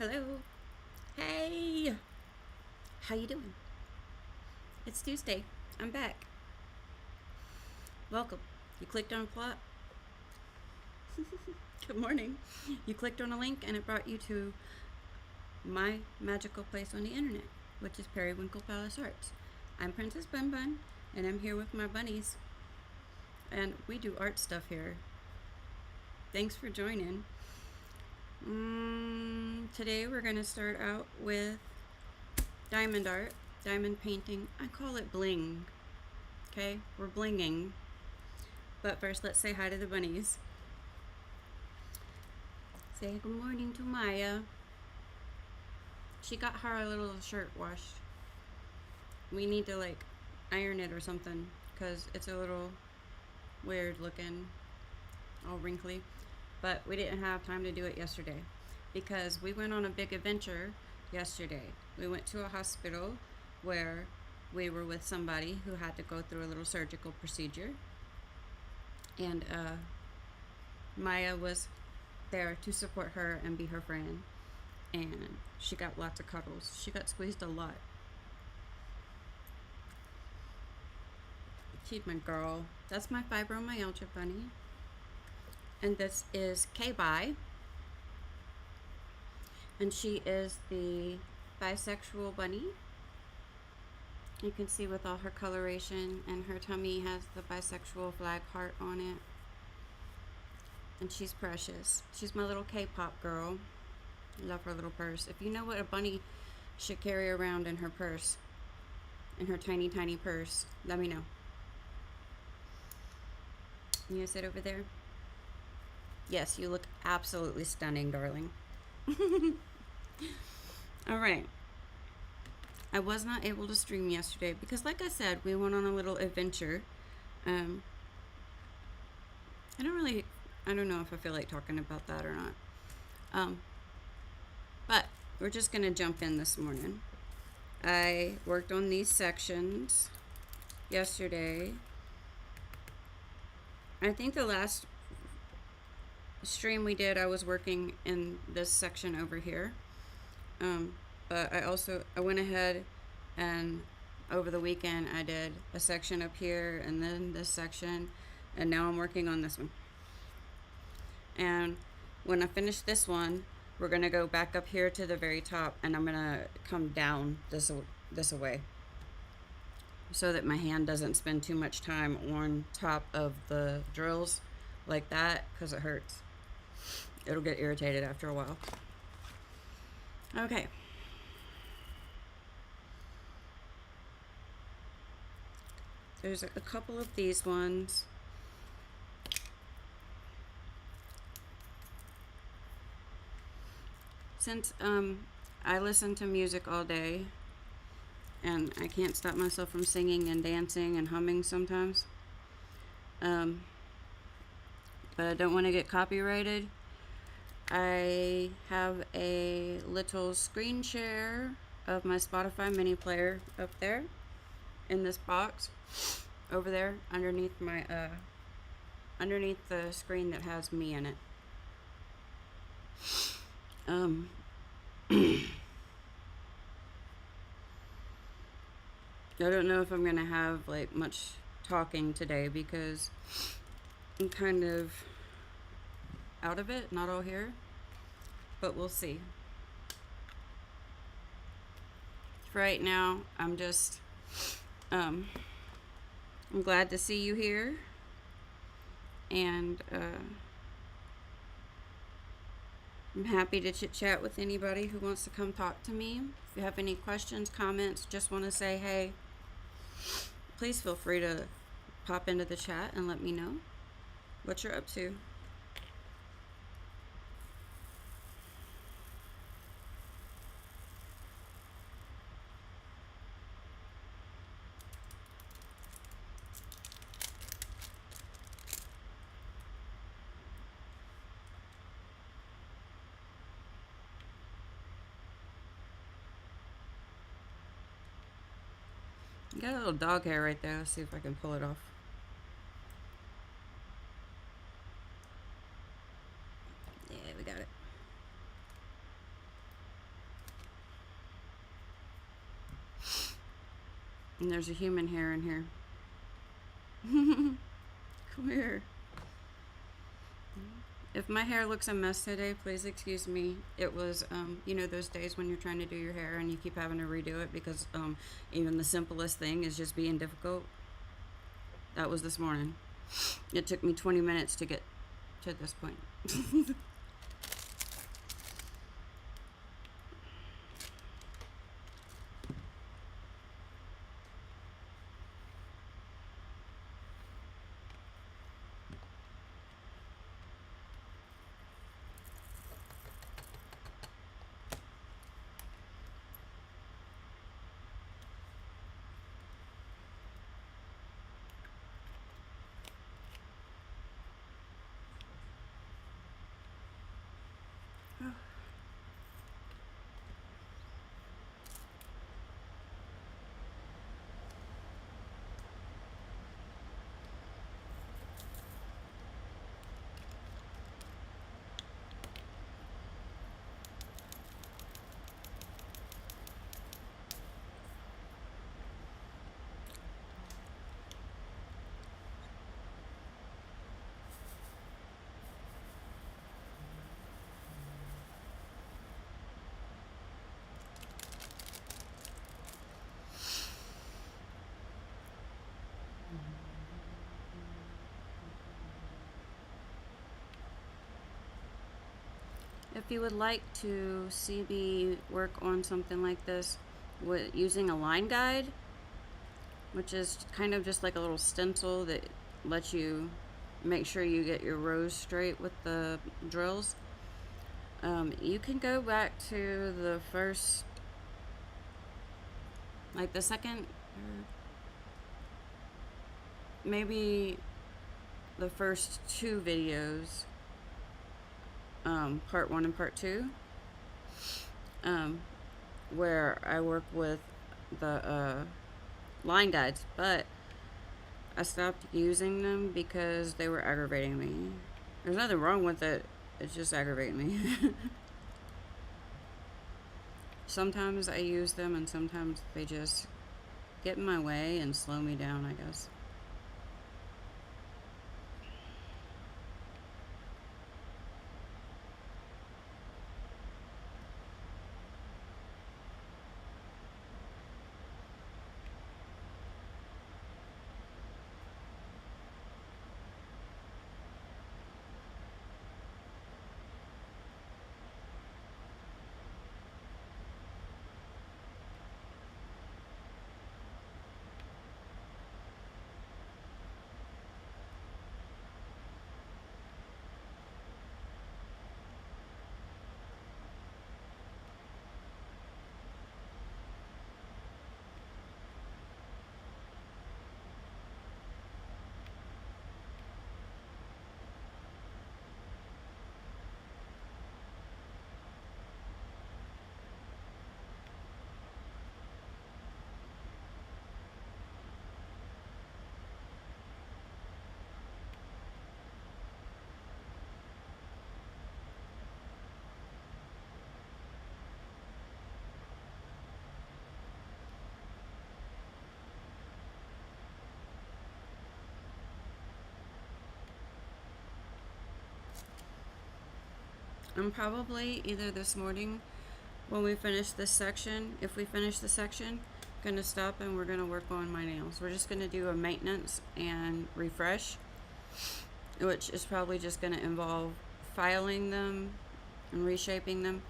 Hello. Hey. How you doing? It's Tuesday. I'm back. Welcome. You clicked on a plot. Good morning. You clicked on a link and it brought you to my magical place on the internet, which is Periwinkle Palace Arts. I'm Princess Bun Bun and I'm here with my bunnies. And we do art stuff here. Thanks for joining. Today we're going to start out with diamond art, diamond painting. I call it bling. Okay, we're blinging. But first, let's say hi to the bunnies. Say good morning to Maya. She got her little shirt washed. We need to like iron it or something because it's a little weird looking, all wrinkly. But we didn't have time to do it yesterday because we went on a big adventure yesterday. We went to a hospital where we were with somebody who had to go through a little surgical procedure. And Maya was there to support her and be her friend. And she got lots of cuddles. She got squeezed a lot. She's my girl. That's my fibromyalgia bunny. And this is K-Bi. And she is the bisexual bunny. You can see with all her coloration, and her tummy has the bisexual flag heart on it. And she's precious. She's my little K-pop girl. I love her little purse. If you know what a bunny should carry around in her purse, in her tiny, tiny purse, let me know. You gonna sit over there? Yes, you look absolutely stunning, darling. All right. I was not able to stream yesterday because, like I said, we went on a little adventure. I don't know if I feel like talking about that or not. But we're just gonna jump in this morning. I worked on these sections yesterday. I think the last stream we did, I was working in this section over here. But I went ahead and over the weekend I did a section up here and then this section, and now I'm working on this one. And when I finish this one, we're gonna go back up here to the very top, and I'm gonna come down this away so that my hand doesn't spend too much time on top of the drills like that, because it hurts. It'll get irritated after a while. Okay. There's a couple of these ones. Since I listen to music all day and I can't stop myself from singing and dancing and humming sometimes, but I don't want to get copyrighted, I have a little screen share of my Spotify mini player up there in this box over there underneath my underneath the screen that has me in it. I don't know if I'm gonna have like much talking today because I'm kind of out of it, not all here, but we'll see. For right now, I'm just I'm glad to see you here, and I'm happy to chit chat with anybody who wants to come talk to me. If you have any questions, comments, just want to say hey, please feel free to pop into the chat and let me know what you're up to. You got a little dog hair right there. Let's see if I can pull it off. Yeah, we got it. And there's a human hair in here. Come here. If my hair looks a mess today, please excuse me. It was, you know, those days when you're trying to do your hair and you keep having to redo it because even the simplest thing is just being difficult. That was this morning. It took me 20 minutes to get to this point. If you would like to see me work on something like this with using a line guide, which is kind of just like a little stencil that lets you make sure you get your rows straight with the drills, you can go back to the first, like the second, maybe the first two videos, part 1 and part 2, where I work with the line guides, but I stopped using them because they were aggravating me. There's nothing wrong with it, it's just aggravating me. Sometimes I use them and sometimes they just get in my way and slow me down, I guess. I'm probably either this morning when we finish this section, if we finish the section, gonna stop and we're gonna work on my nails. We're just gonna do a maintenance and refresh, which is probably just gonna involve filing them and reshaping them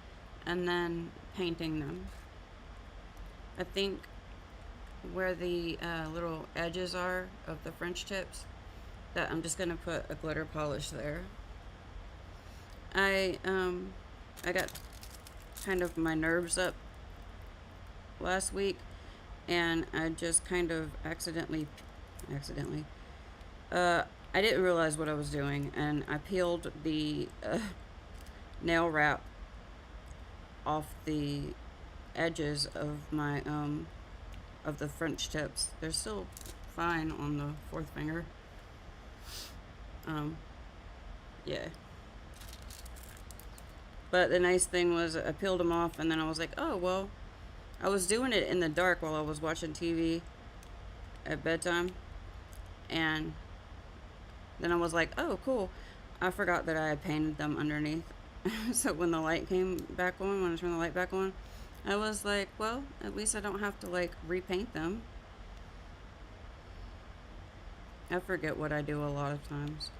and then painting them. I think where the little edges are of the French tips, that I'm just gonna put a glitter polish there. I got kind of my nerves up last week and I just kind of accidentally I didn't realize what I was doing and I peeled the nail wrap off the edges of my of the French tips. They're still fine on the fourth finger. Yeah. But the nice thing was I peeled them off and then I was like, oh, well, I was doing it in the dark while I was watching TV at bedtime, and then I was like, oh, cool. I forgot that I had painted them underneath. So when the light came back on, when I turned the light back on, I was like, well, at least I don't have to like repaint them. I forget what I do a lot of times.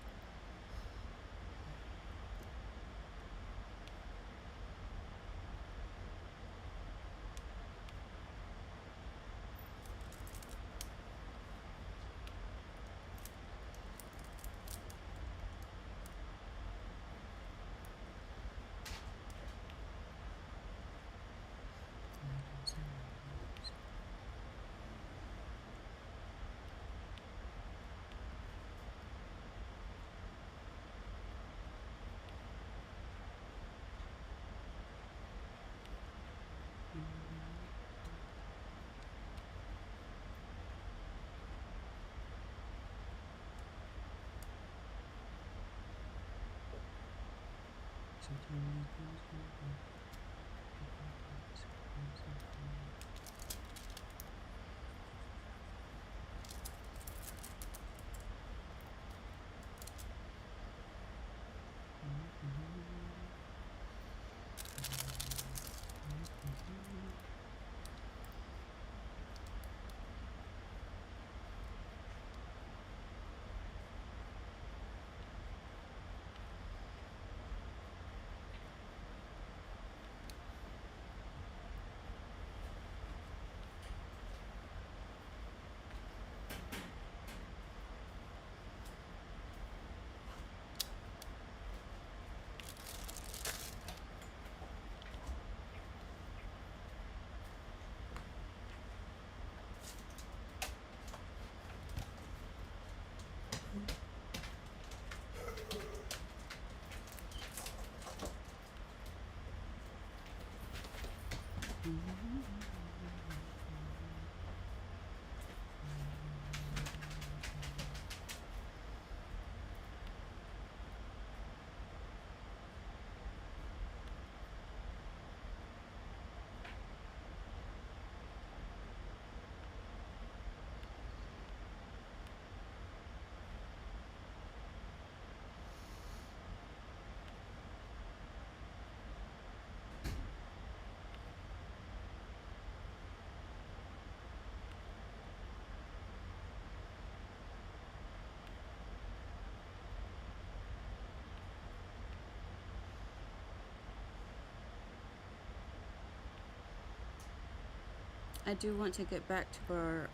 I do want to get back to our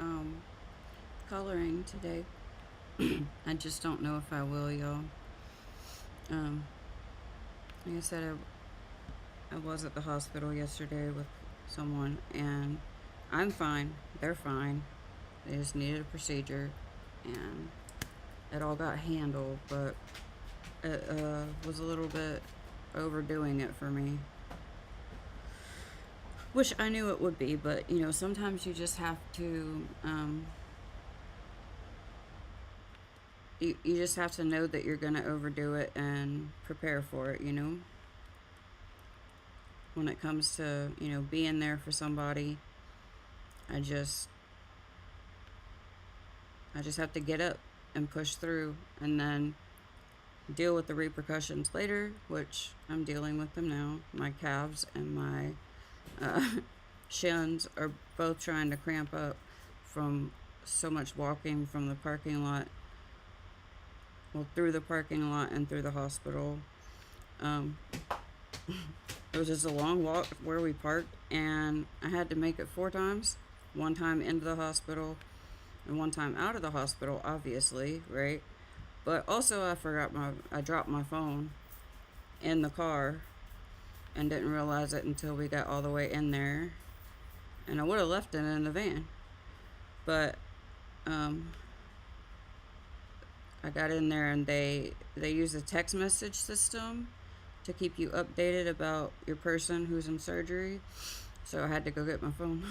coloring today. I just don't know if I will, y'all. Um, like I said, I was at the hospital yesterday with someone, and I'm fine. They're fine. They just needed a procedure, and it all got handled, but it was a little bit overdoing it for me. Which I knew it would be, but you know, sometimes you just have to, you just have to know that you're gonna overdo it and prepare for it, you know? When it comes to, you know, being there for somebody, I just, I just have to get up and push through and then deal with the repercussions later, which I'm dealing with them now. My calves and my uh, shins are both trying to cramp up from so much walking from the parking lot, well, through the parking lot and through the hospital. Um, it was just a long walk where we parked, and I had to make it 4 times. One time into the hospital, and one time out of the hospital, obviously, right? But also, I dropped my phone in the car and didn't realize it until we got all the way in there. And I would have left it in the van. But um, I got in there, and they use a text message system to keep you updated about your person who's in surgery. So I had to go get my phone.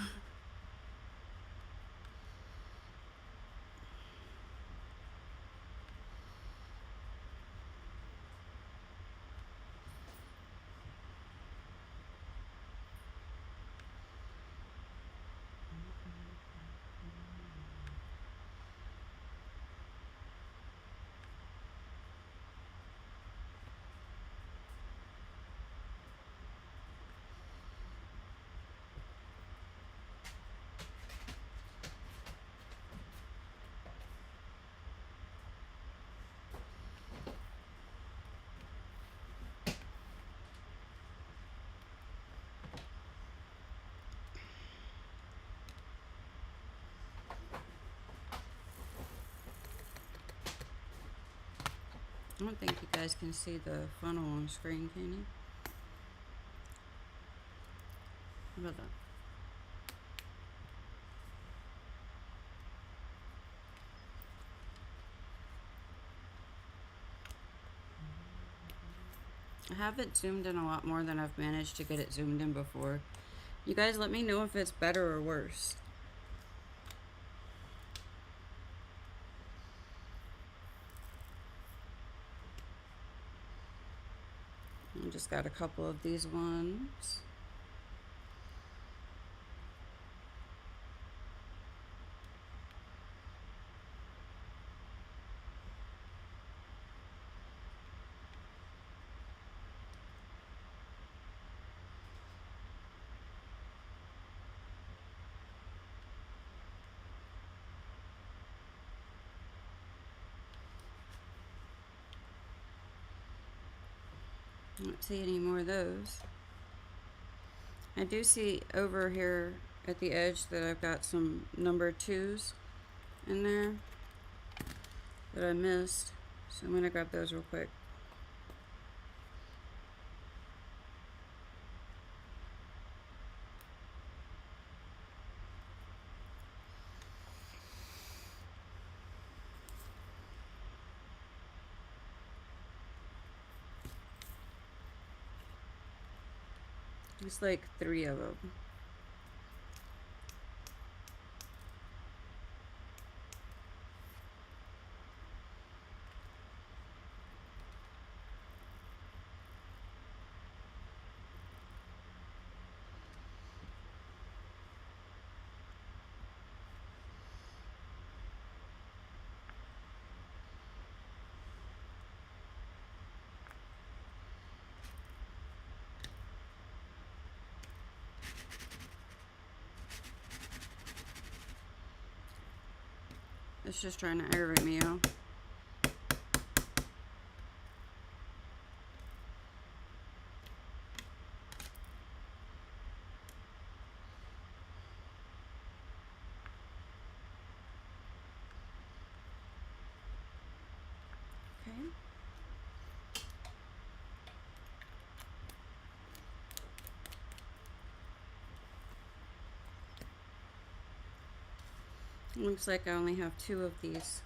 I don't think you guys can see the funnel on screen, can you? How about that? I have it zoomed in a lot more than I've managed to get it zoomed in before. You guys let me know if it's better or worse. I just got a couple of these ones. I don't see any more of those. I do see over here at the edge that I've got some number 2s in there that I missed. So I'm going to grab those real quick. It's like 3 of them. It's just trying to aggravate me out. Okay. Looks like I only have 2 of these.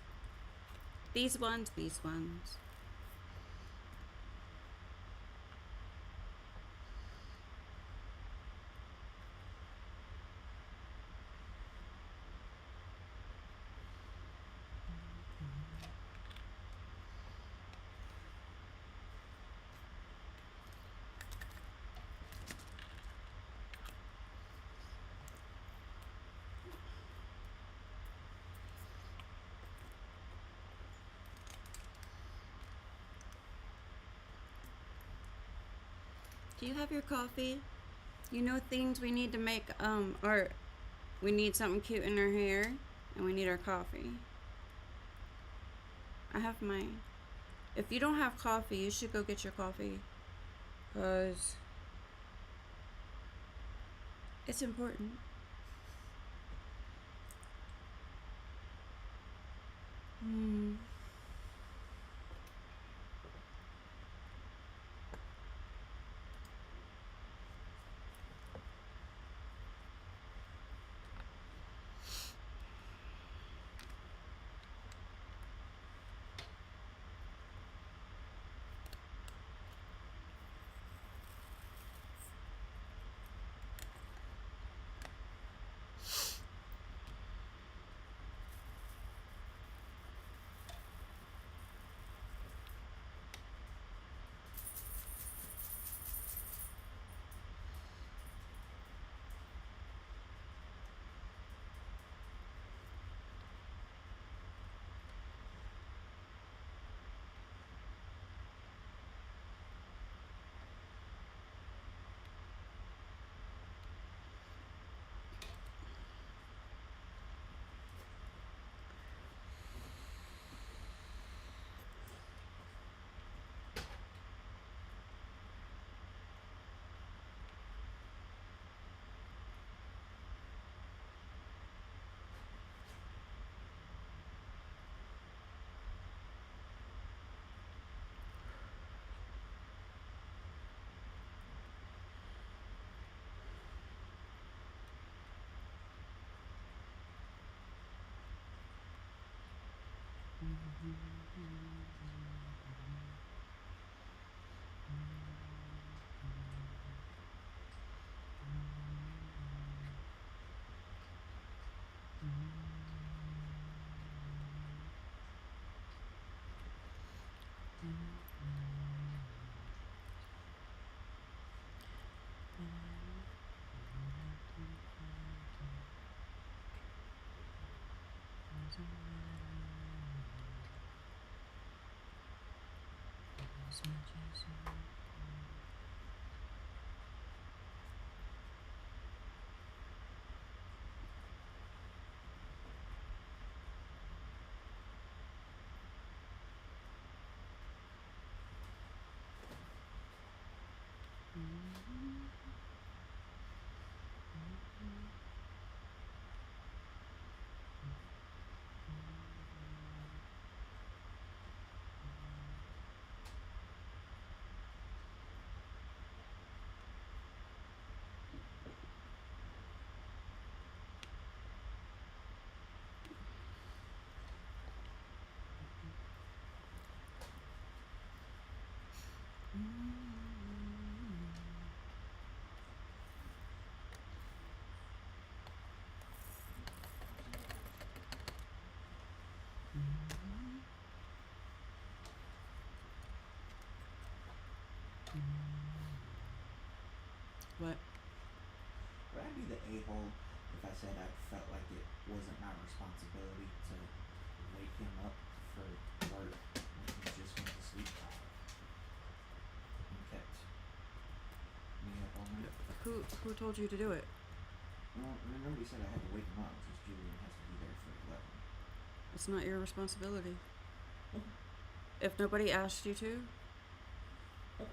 These ones. Do you have your coffee? You know things we need to make art. We need something cute in our hair, and we need our coffee. I have mine. If you don't have coffee, you should go get your coffee, because it's important. What? Would I be the a-hole if I said I felt like it wasn't my responsibility to wake him up for work when he just went to sleep and kept me up all night? Who told you to do it? Well, nobody said I had to wake him up because Julian has to be there for 11. It's not your responsibility. Okay. If nobody asked you to, Okay.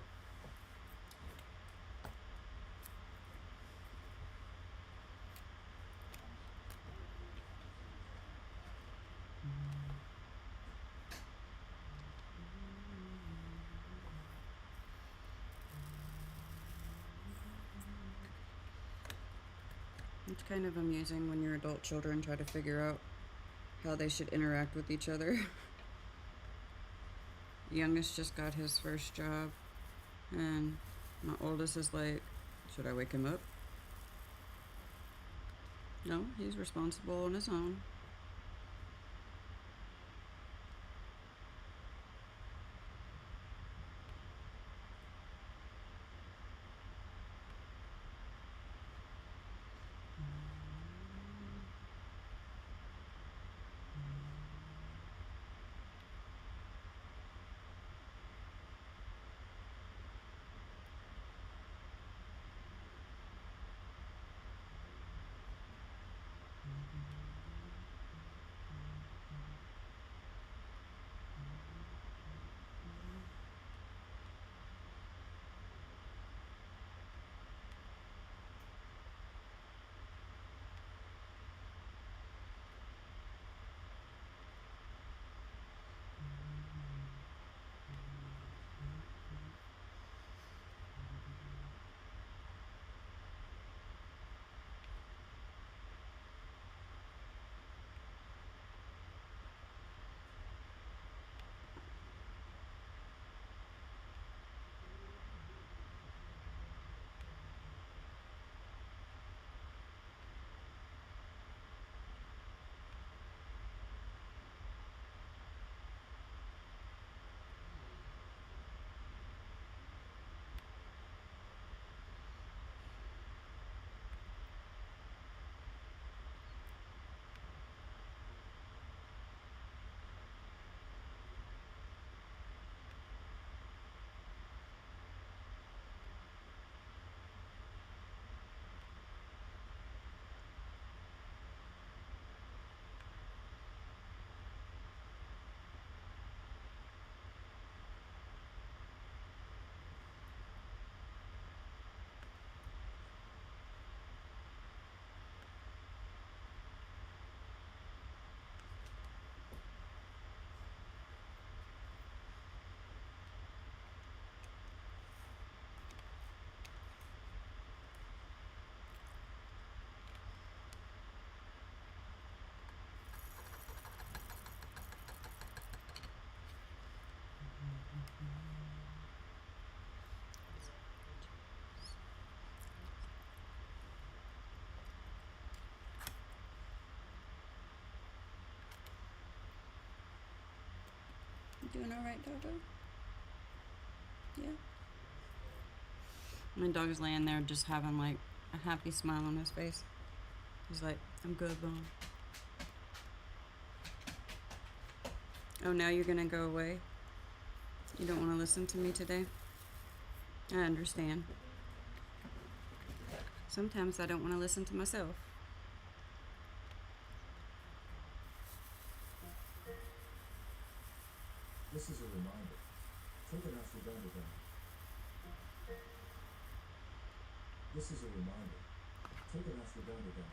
it's kind of amusing when your adult children try to figure out how they should interact with each other. The youngest just got his first job, and my oldest is like, should I wake him up? No, he's responsible on his own. Doing all right, doggo? Yeah. My dog's laying there just having like a happy smile on his face. He's like, I'm good, Mom. Oh, now you're gonna go away? You don't want to listen to me today? I understand. Sometimes I don't want to listen to myself. This is a reminder. Take an ashwagandha. This is a reminder. Take an ashwagandha.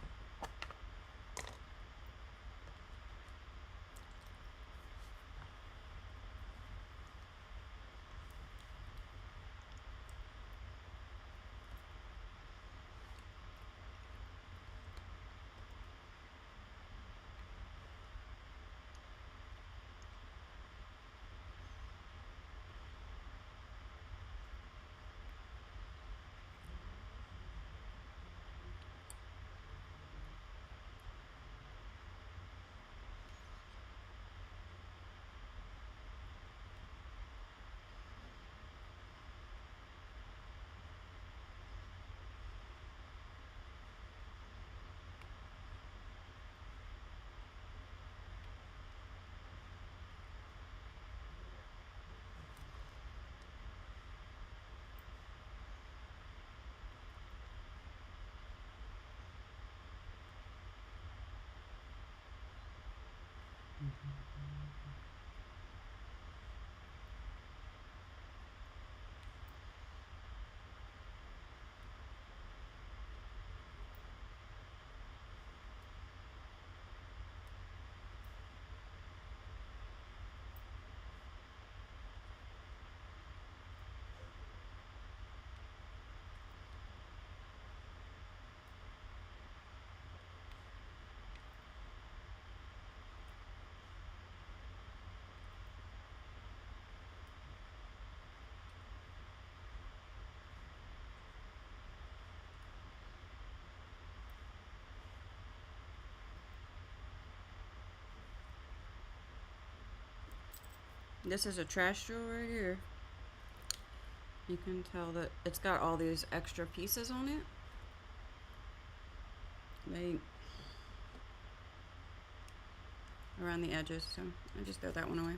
This is a trash drawer right here. You can tell that it's got all these extra pieces on it. Like around the edges, so I just throw that one away.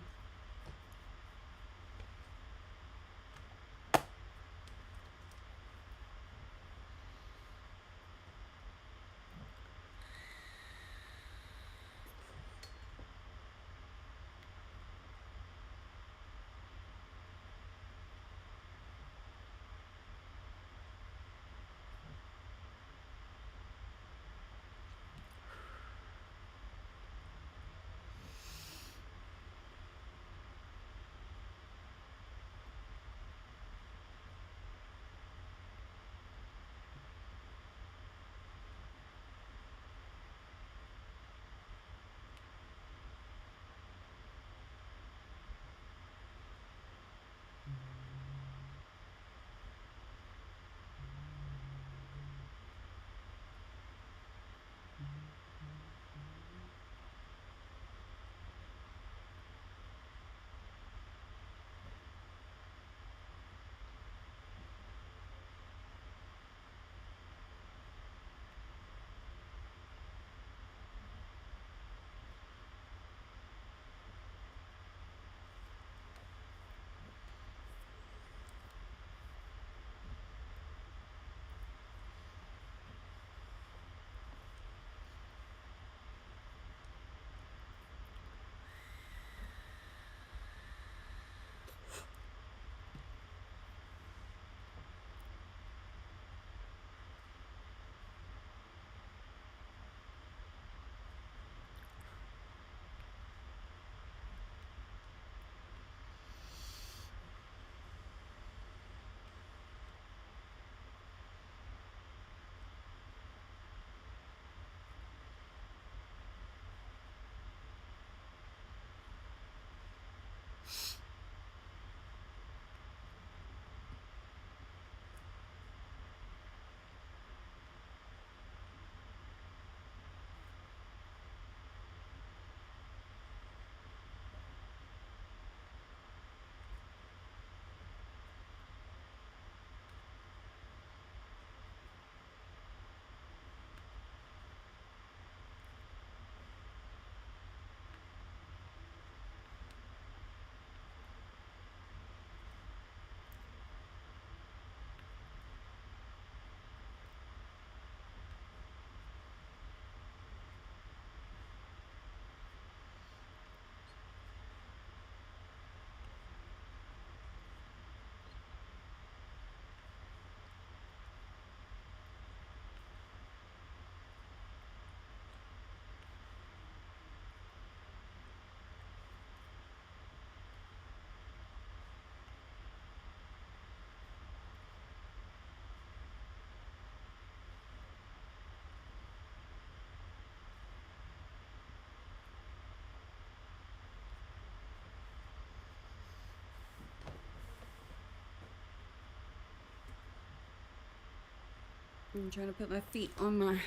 I'm trying to put my feet on my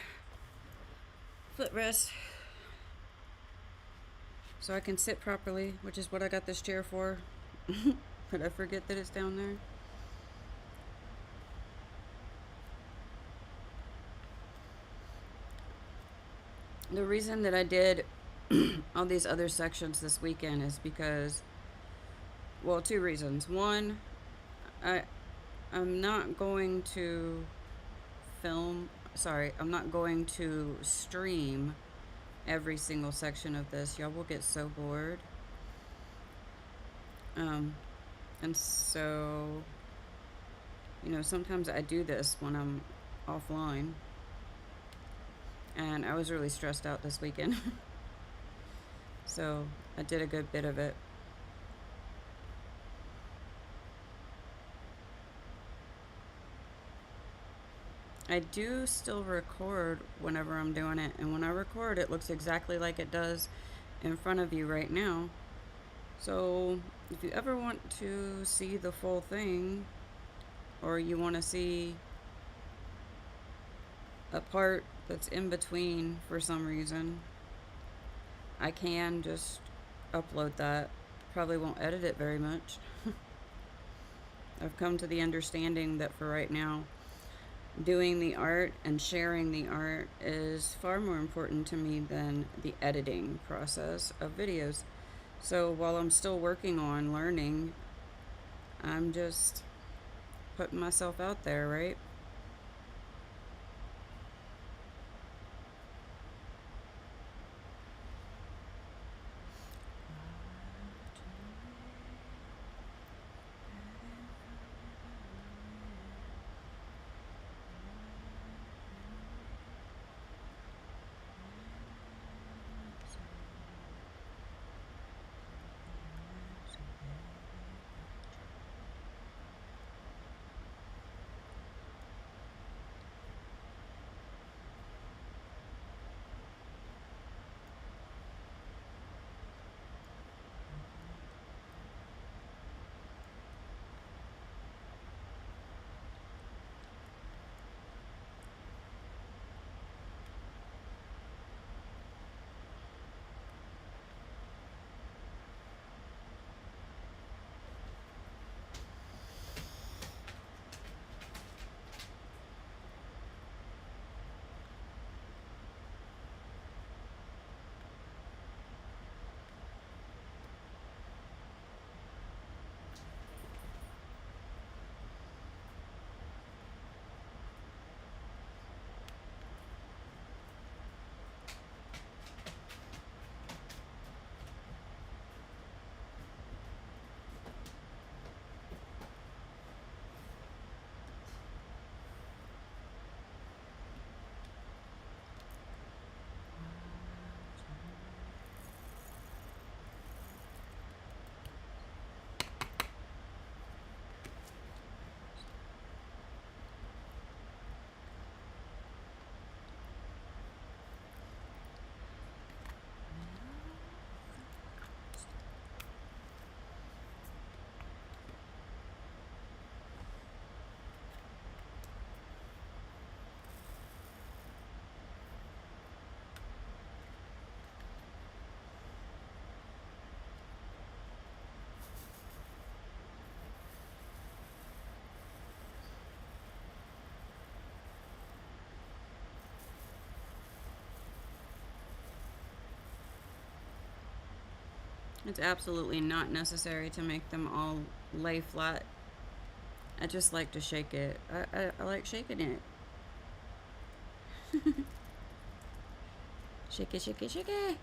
footrest so I can sit properly, which is what I got this chair for. But I forget that it's down there. The reason that I did all these other sections this weekend is because, well, two reasons. One, I'm not going to I'm not going to stream every single section of this. Y'all will get so bored. And so, sometimes I do this when I'm offline. And I was really stressed out this weekend. So I did a good bit of it. I do still record whenever I'm doing it, and when I record, it looks exactly like it does in front of you right now. So if you ever want to see the full thing, or you want to see a part that's in between for some reason, I can just upload that. Probably won't edit it very much. I've come to the understanding that for right now, doing the art and sharing the art is far more important to me than the editing process of videos. So while I'm still working on learning, I'm just putting myself out there, right? It's absolutely not necessary to make them all lay flat. I just like to shake it. I like shaking it. Shake it, shake it, shake it.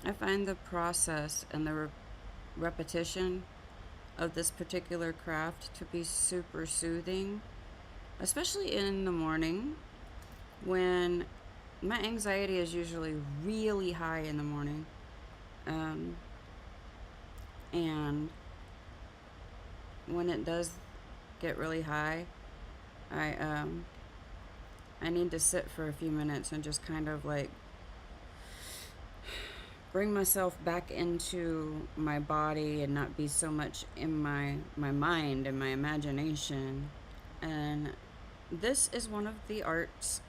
I find the process and the repetition of this particular craft to be super soothing, especially in the morning when my anxiety is usually really high in the morning. And when it does get really high, I need to sit for a few minutes and just kind of like bring myself back into my body and not be so much in my mind and my imagination. And this is one of the arts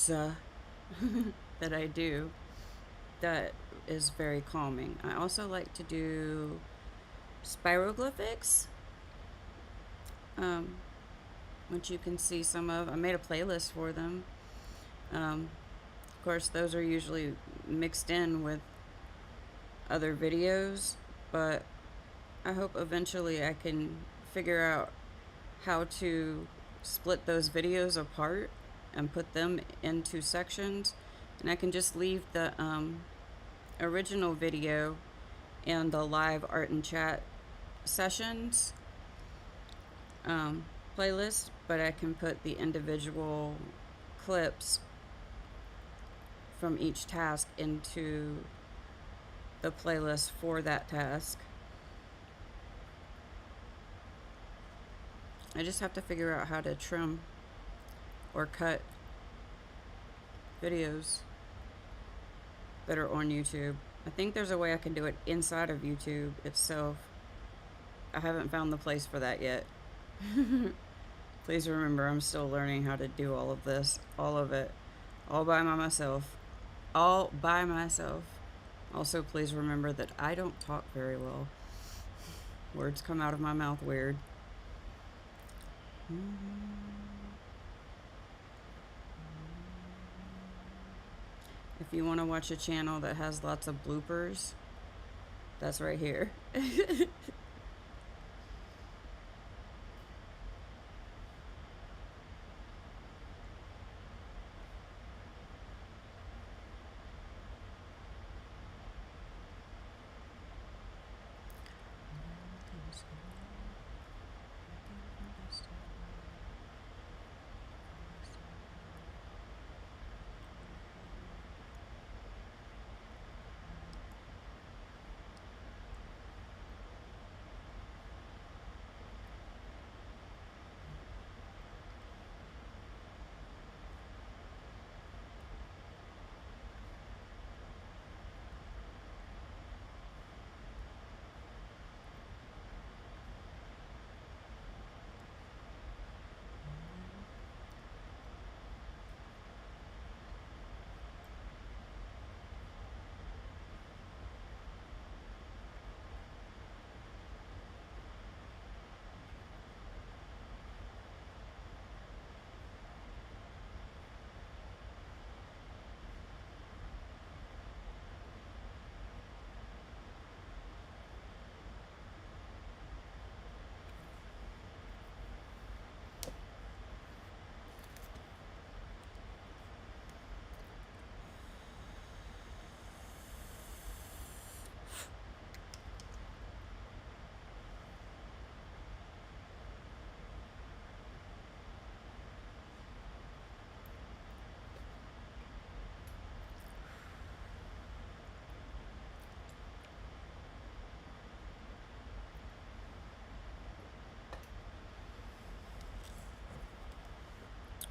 that I do that is very calming. I also like to do spiroglyphics, um, which you can see some of. I made a playlist for them. Of course, those are usually mixed in with other videos, but I hope eventually I can figure out how to split those videos apart and put them into sections. And I can just leave the original video and the live art and chat sessions um, playlist, but I can put the individual clips from each task into the playlist for that task. I just have to figure out how to trim or cut videos that are on YouTube. I think there's a way I can do it inside of YouTube itself. I haven't found the place for that yet. Please remember, I'm still learning how to do all of this, all of it, all by myself. All by myself. Also, please remember that I don't talk very well. Words come out of my mouth weird. If you want to watch a channel that has lots of bloopers, that's right here.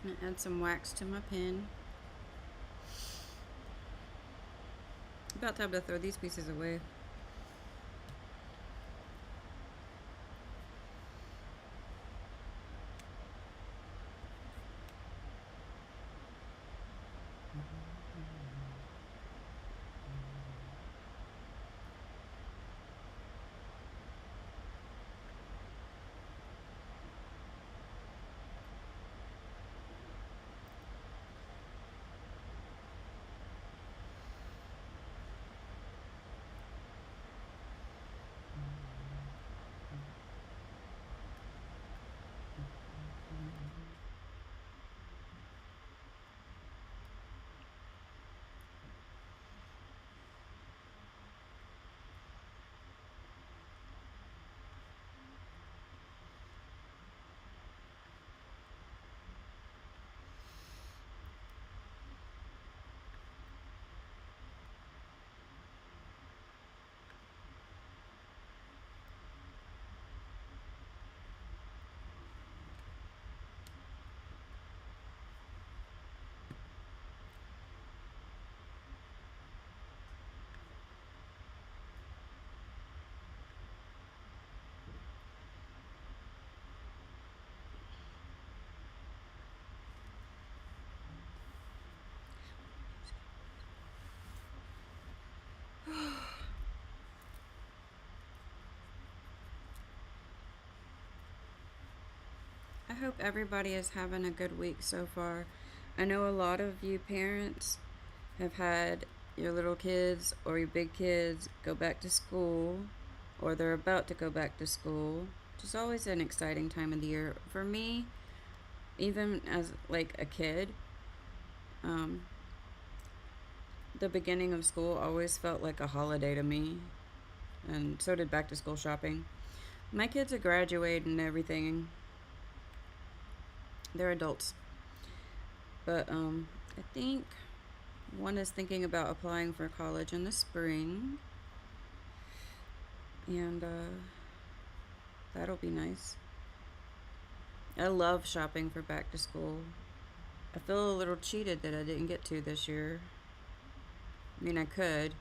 I'm gonna add some wax to my pen. About time to throw these pieces away. hope everybody is having a good week so far. I know a lot of you parents have had your little kids or your big kids go back to school, or they're about to go back to school, which is always an exciting time of the year. For me, even as like a kid, um, the beginning of school always felt like a holiday to me, and so did back to school shopping. My kids are graduating and everything. They're adults. But I think one is thinking about applying for college in the spring. And that'll be nice. I love shopping for back to school. I feel a little cheated that I didn't get to this year. I mean, I could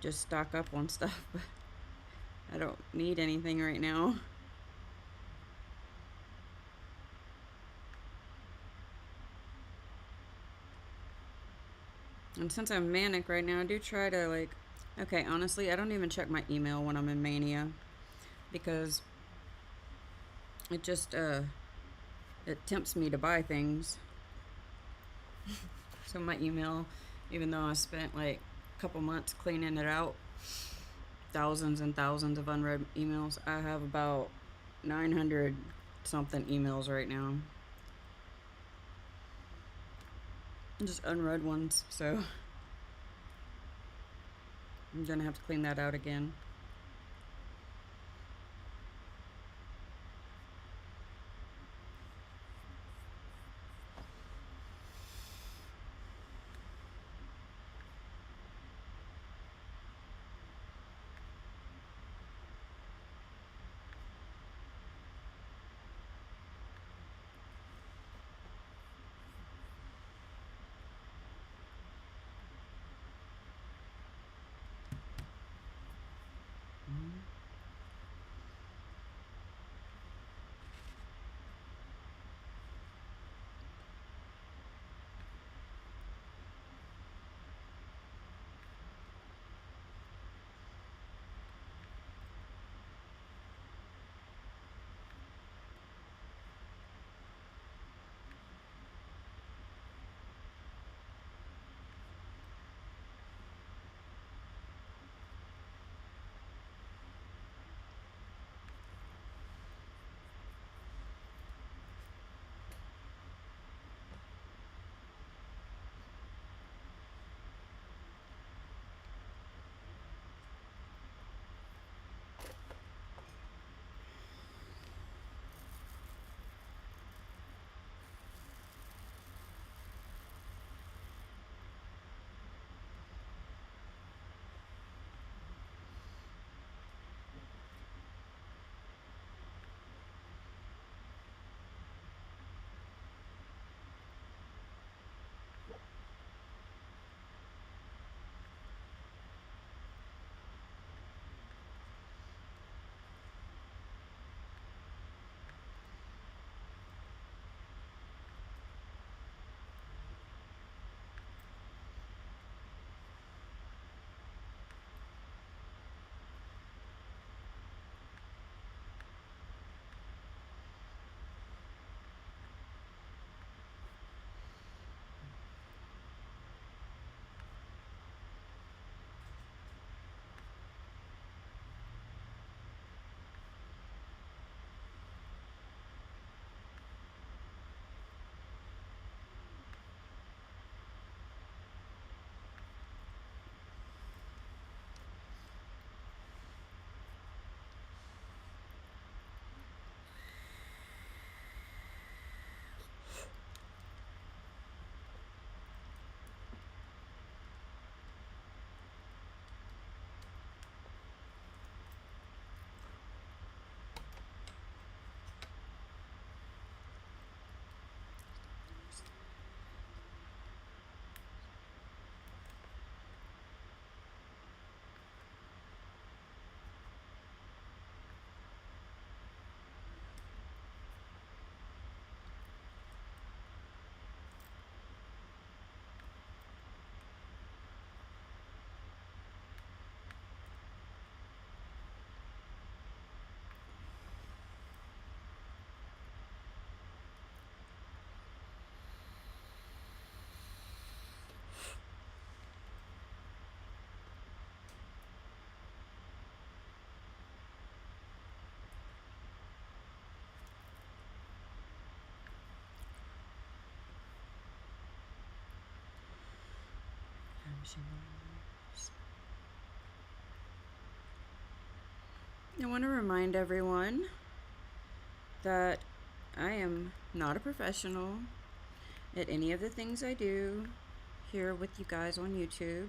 just stock up on stuff, but I don't need anything right now. And since I'm manic right now, I do try to, like, okay, honestly, I don't even check my email when I'm in mania because it just, it tempts me to buy things. So my email, even though I spent like a couple months cleaning it out, thousands and thousands of unread emails, I have about 900 something emails right now. Just unread ones, so I'm gonna have to clean that out again. I want to remind everyone that I am not a professional at any of the things I do here with you guys on YouTube.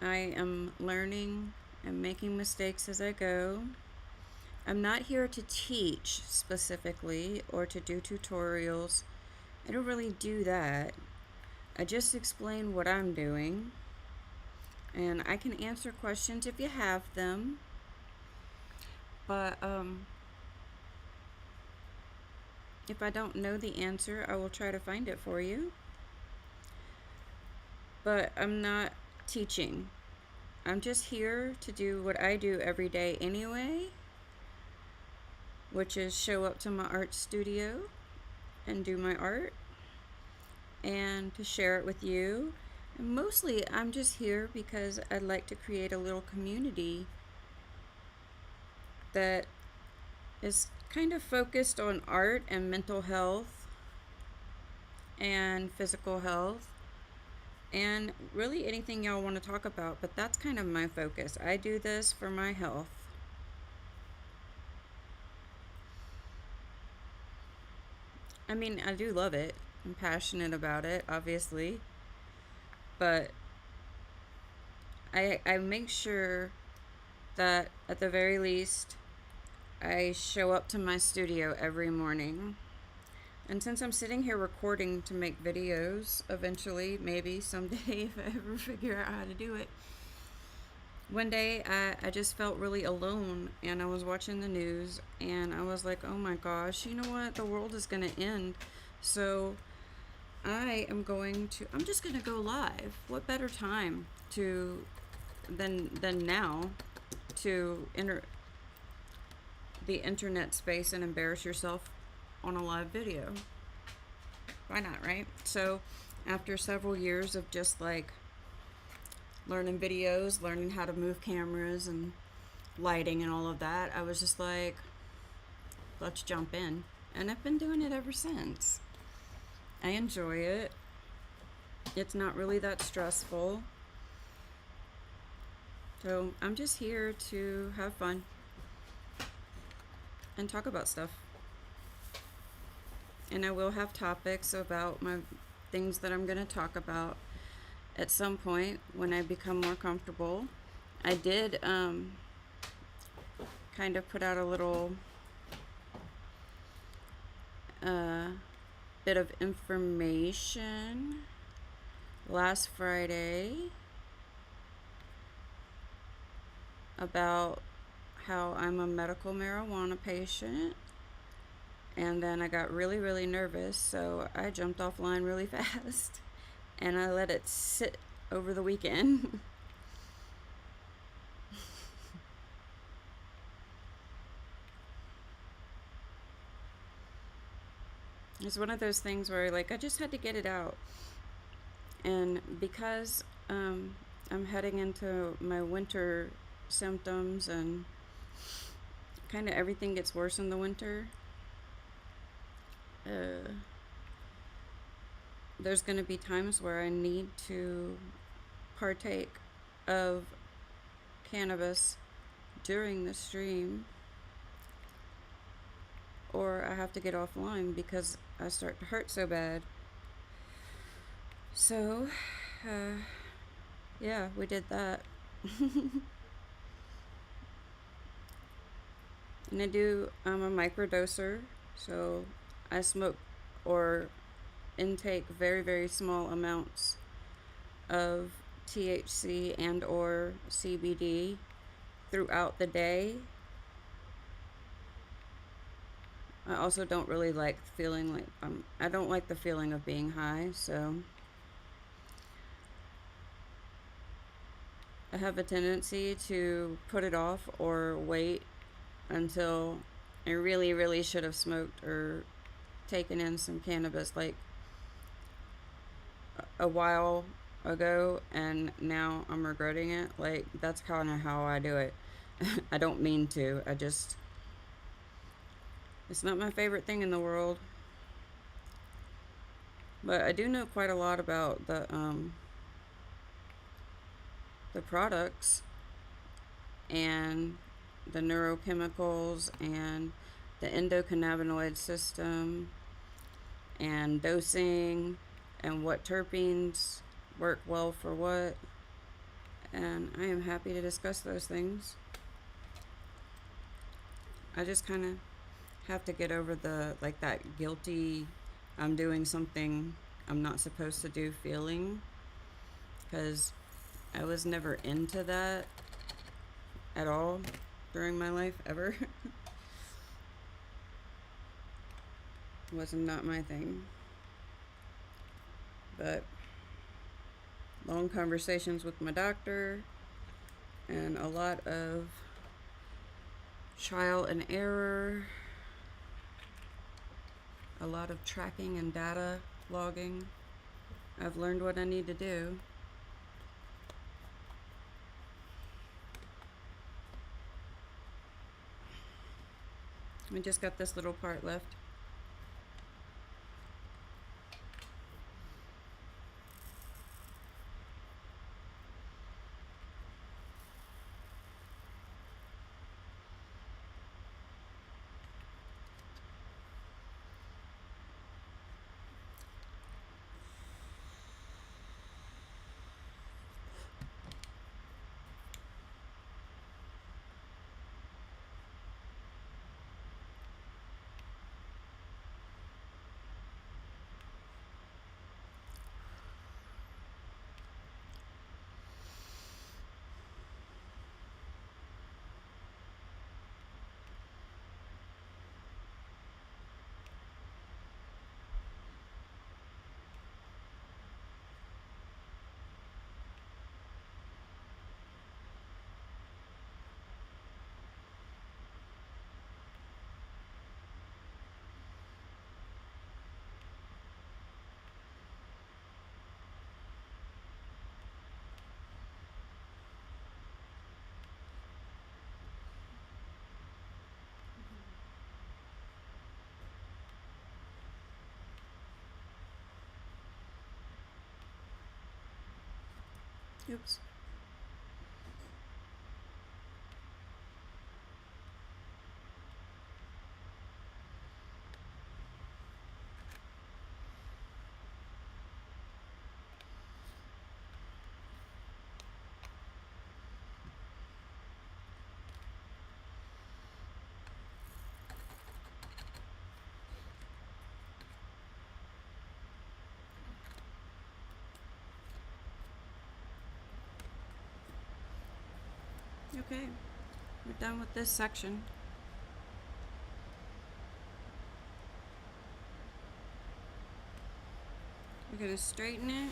I am learning and making mistakes as I go. I'm not here to teach specifically or to do tutorials. I don't really do that. I just explain what I'm doing. And I can answer questions if you have them. But if I don't know the answer, I will try to find it for you. But I'm not teaching. I'm just here to do what I do every day anyway, which is show up to my art studio and do my art and to share it with you. And mostly I'm just here because I'd like to create a little community that is kind of focused on art and mental health and physical health and really anything y'all want to talk about, but that's kind of my focus. I do this for my health. I mean, I do love it. I'm passionate about it, obviously. But I make sure that at the very least I show up to my studio every morning. And since I'm sitting here recording to make videos eventually, maybe someday if I ever figure out how to do it, one day I just felt really alone and I was watching the news and I was like, oh my gosh, you know what? The world is going to end. So I'm just going to go live. What better time than now to enter the internet space and embarrass yourself on a live video? Why not, right? So after several years of just like learning videos, learning how to move cameras and lighting and all of that, I was just like, let's jump in. And I've been doing it ever since. I enjoy it. It's not really that stressful. So I'm just here to have fun and talk about stuff. And I will have topics about my things that I'm going to talk about at some point when I become more comfortable. I did kind of put out a little bit of information last Friday about how I'm a medical marijuana patient, and then I got really, really nervous, so I jumped offline really fast and I let it sit over the weekend. It's one of those things where like I just had to get it out, and because I'm heading into my winter symptoms and kind of everything gets worse in the winter, there's going to be times where I need to partake of cannabis during the stream, or I have to get offline because I start to hurt so bad. So yeah, we did that. And I'm a microdoser, so I smoke or intake very, very small amounts of THC and or CBD throughout the day. I also don't really like feeling like I don't like the feeling of being high, so I have a tendency to put it off or wait until I really, really should have smoked or taken in some cannabis like a while ago, and now I'm regretting it. Like, that's kind of how I do it. I don't mean to. It's not my favorite thing in the world. But I do know quite a lot about the products and the neurochemicals and the endocannabinoid system and dosing and what terpenes work well for what. And I am happy to discuss those things. I just kind of have to get over the, like, that guilty, I'm doing something I'm not supposed to do feeling, because I was never into that at all during my life, ever. Was not my thing. But long conversations with my doctor and a lot of trial and error, a lot of tracking and data logging. I've learned what I need to do. We just got this little part left. Oops. Okay, we're done with this section. We're gonna straighten it.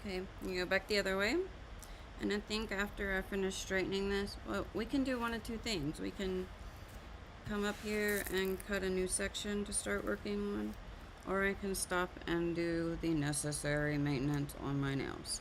Okay, you go back the other way. And I think after I finish straightening this, well, we can do one of two things. We can come up here and cut a new section to start working on, or I can stop and do the necessary maintenance on my nails.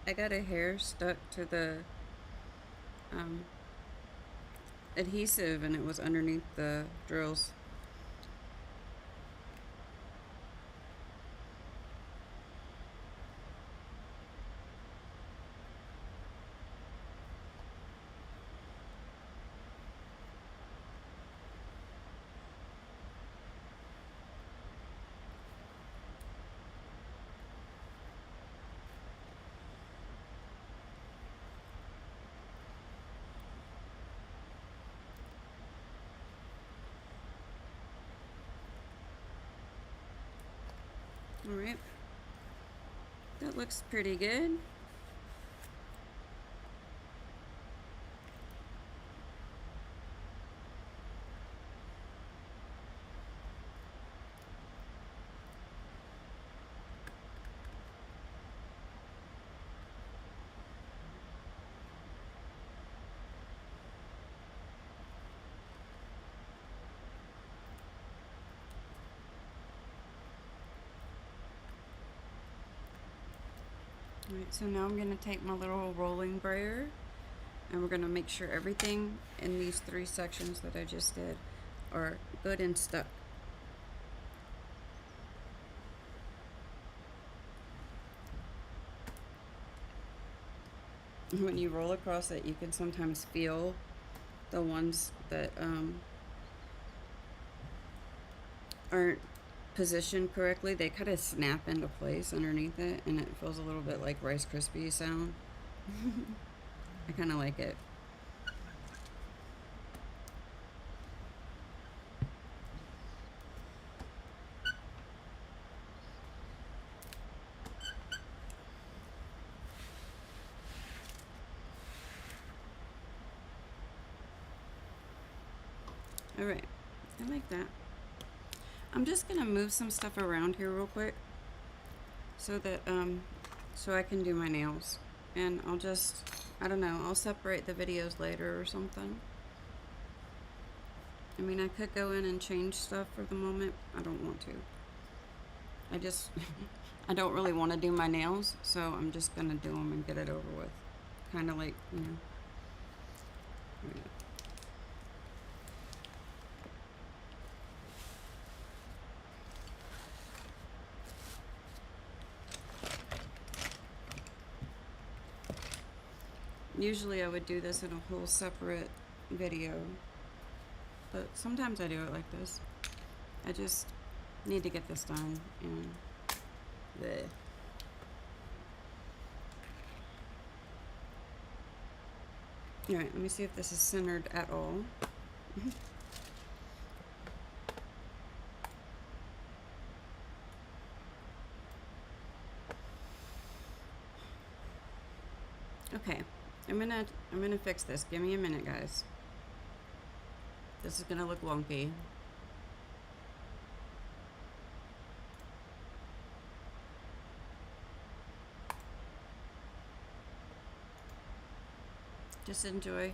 I got a hair stuck to the um, adhesive and it was underneath the drills. Alright, that looks pretty good. Alright, so now I'm going to take my little rolling brayer and we're going to make sure everything in these 3 sections that I just did are good and stuck. When you roll across it, you can sometimes feel the ones that aren't positioned correctly. They kind of snap into place underneath it and it feels a little bit like Rice Krispie sound. I kind of like it. Alright, I like that. I'm just gonna move some stuff around here real quick so that so I can do my nails, and I'll just, I don't know, I'll separate the videos later or something. I mean, I could go in and change stuff for the moment. I don't want to. I just I don't really want to do my nails, so I'm just gonna do them and get it over with, kind of like, you know. Usually I would do this in a whole separate video, but sometimes I do it like this. I just need to get this done, and bleh. Alright, let me see if this is centered at all. Okay, I'm gonna fix this. Give me a minute, guys. This is gonna look wonky. Just enjoy.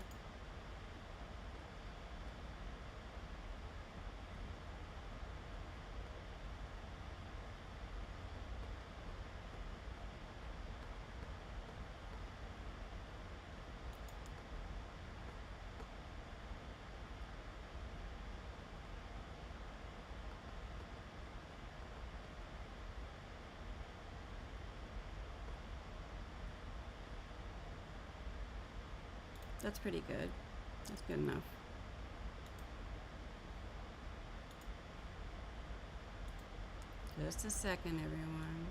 That's pretty good. That's good enough. Just a second, everyone.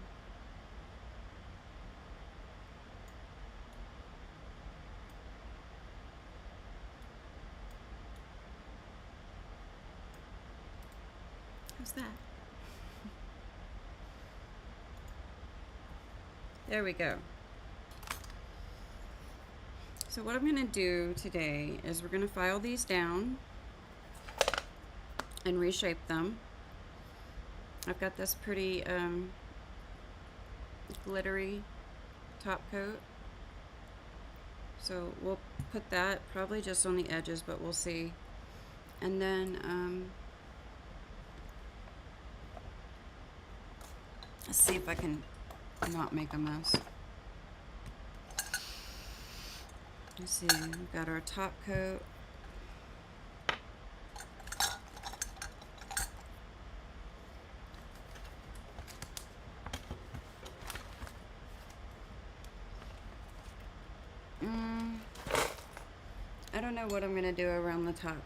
How's that? There we go. So what I'm going to do today is we're going to file these down and reshape them. I've got this pretty glittery top coat. So we'll put that probably just on the edges, but we'll see. And then let's see if I can not make a mess. Let's see, we've got our top coat. I don't know what I'm going to do around the top,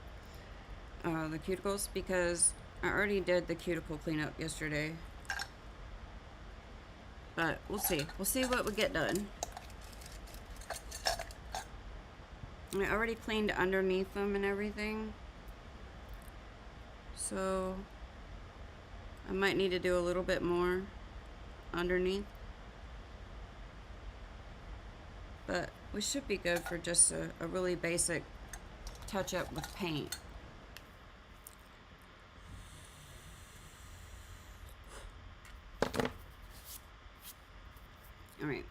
the cuticles, because I already did the cuticle cleanup yesterday. But we'll see. We'll see what we get done. I already cleaned underneath them and everything. So I might need to do a little bit more underneath. But we should be good for just a really basic touch up with paint. All right.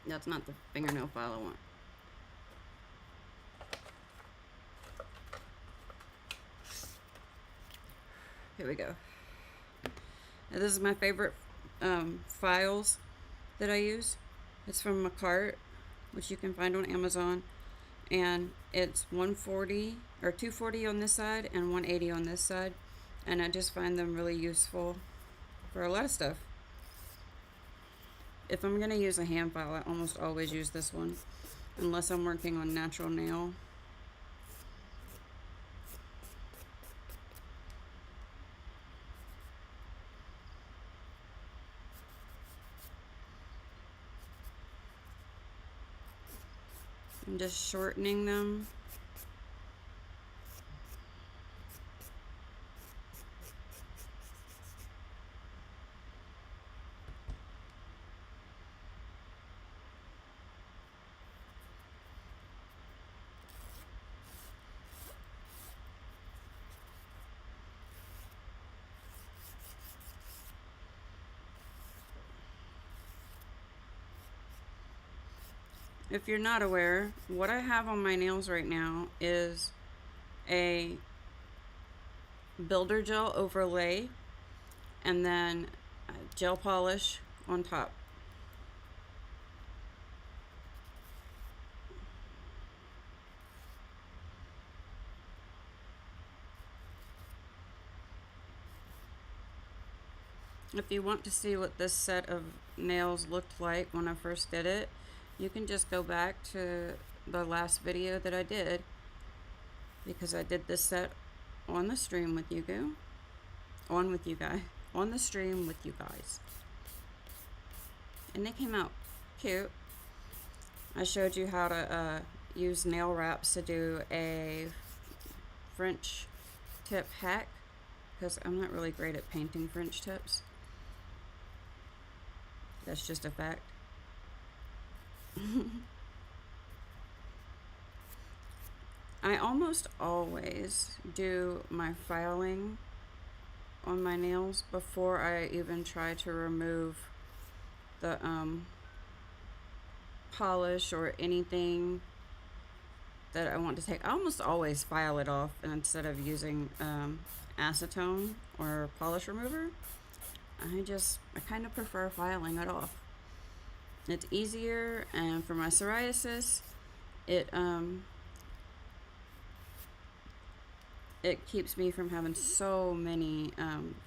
That's not the fingernail file I want. Here we go. Now, this is my favorite files that I use. It's from Macart, which you can find on Amazon, and it's 140 or 240 on this side and 180 on this side, and I just find them really useful for a lot of stuff. If I'm going to use a hand file, I almost always use this one, unless I'm working on natural nail. I'm just shortening them. If you're not aware, what I have on my nails right now is a builder gel overlay and then gel polish on top. If you want to see what this set of nails looked like when I first did it, you can just go back to the last video that I did, because I did this set on the stream with you guys. On the stream with you guys. And they came out cute. I showed you how to use nail wraps to do a French tip hack, because I'm not really great at painting French tips. That's just a fact. I almost always do my filing on my nails before I even try to remove the polish or anything that I want to take. I almost always file it off, and instead of using acetone or polish remover, I kind of prefer filing it off. It's easier, and for my psoriasis, it keeps me from having so many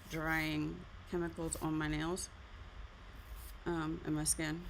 drying chemicals on my nails and my skin.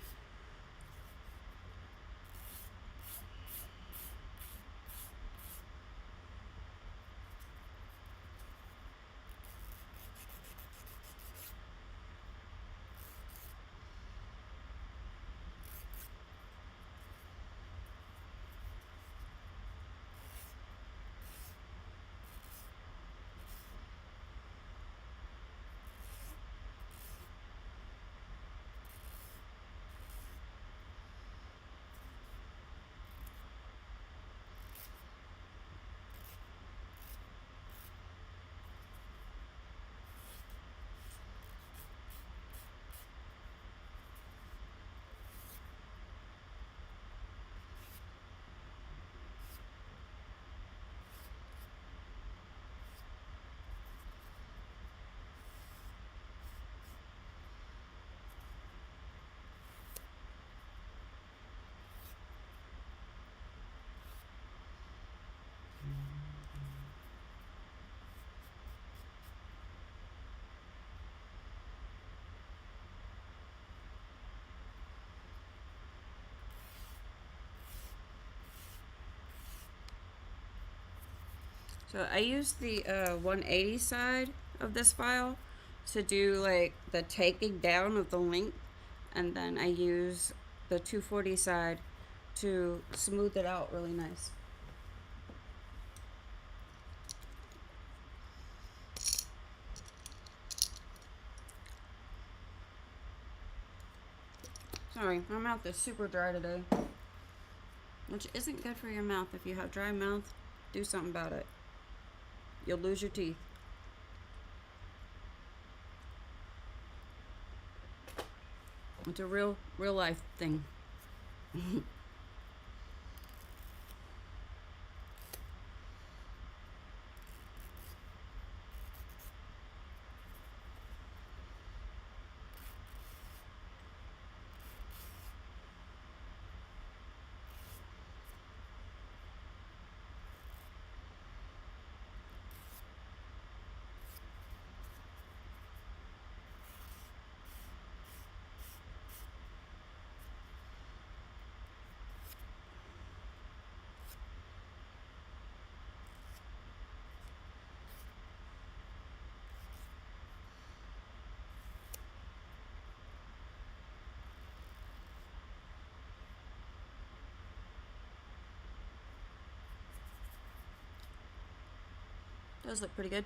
So I use the 180 side of this file to do like the taking down of the length, and then I use the 240 side to smooth it out really nice. Sorry, my mouth is super dry today, which isn't good for your mouth. If you have dry mouth, do something about it. You'll lose your teeth. It's a real life thing. Does look pretty good.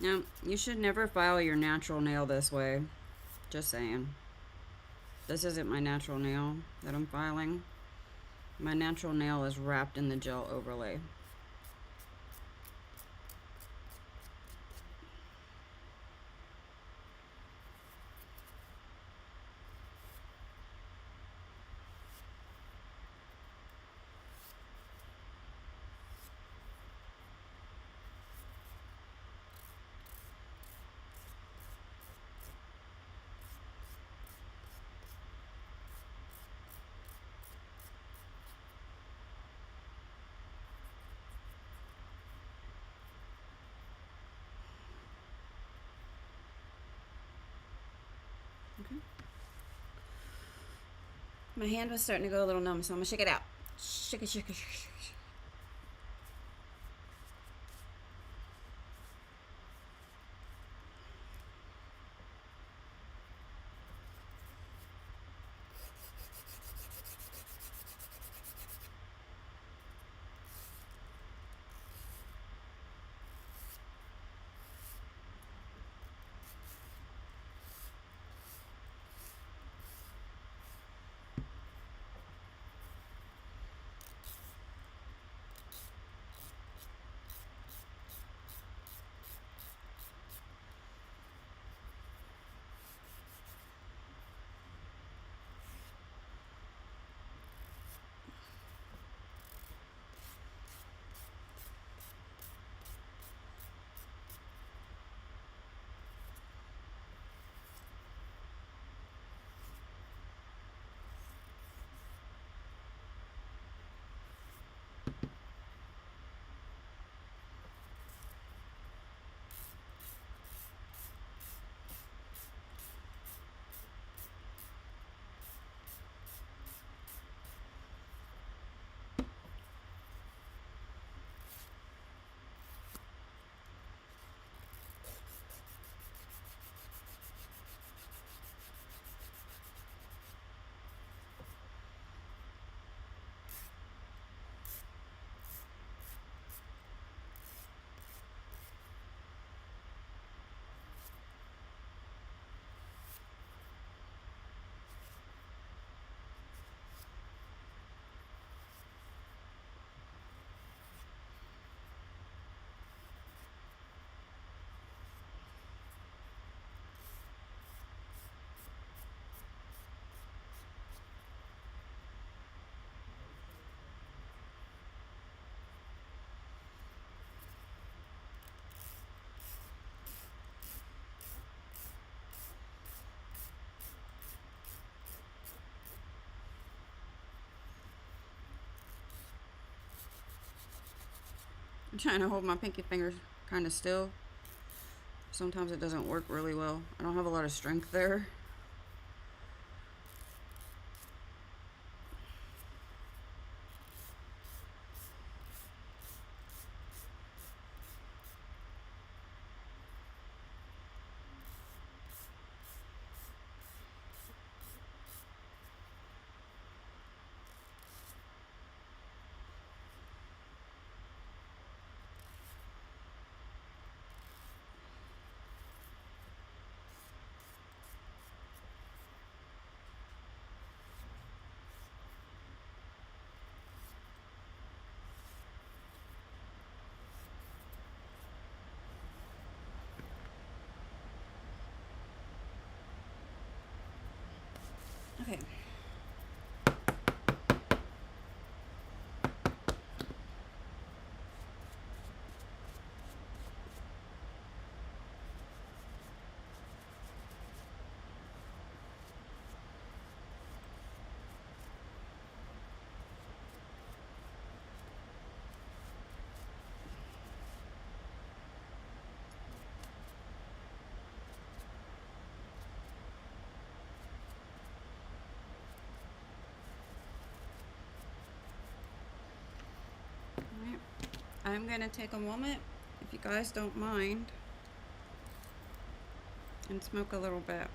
Now, you should never file your natural nail this way. Just saying. This isn't my natural nail that I'm filing. My natural nail is wrapped in the gel overlay. Okay. My hand was starting to go a little numb, so I'm gonna shake it out. Shake it, shake it, shake it, shake it. I'm trying to hold my pinky fingers kind of still. Sometimes it doesn't work really well. I don't have a lot of strength there. Okay. Alright. I'm gonna take a moment, if you guys don't mind, and smoke a little bit.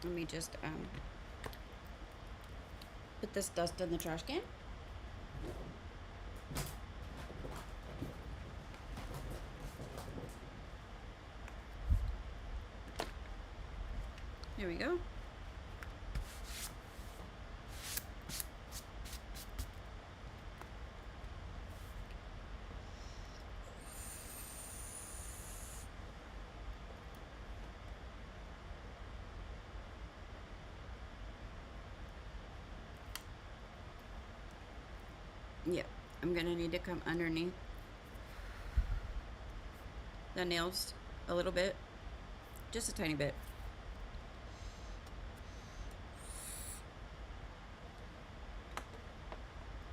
Let me just put this dust in the trash can. Here we go. Yeah, I'm gonna need to come underneath the nails a little bit, just a tiny bit.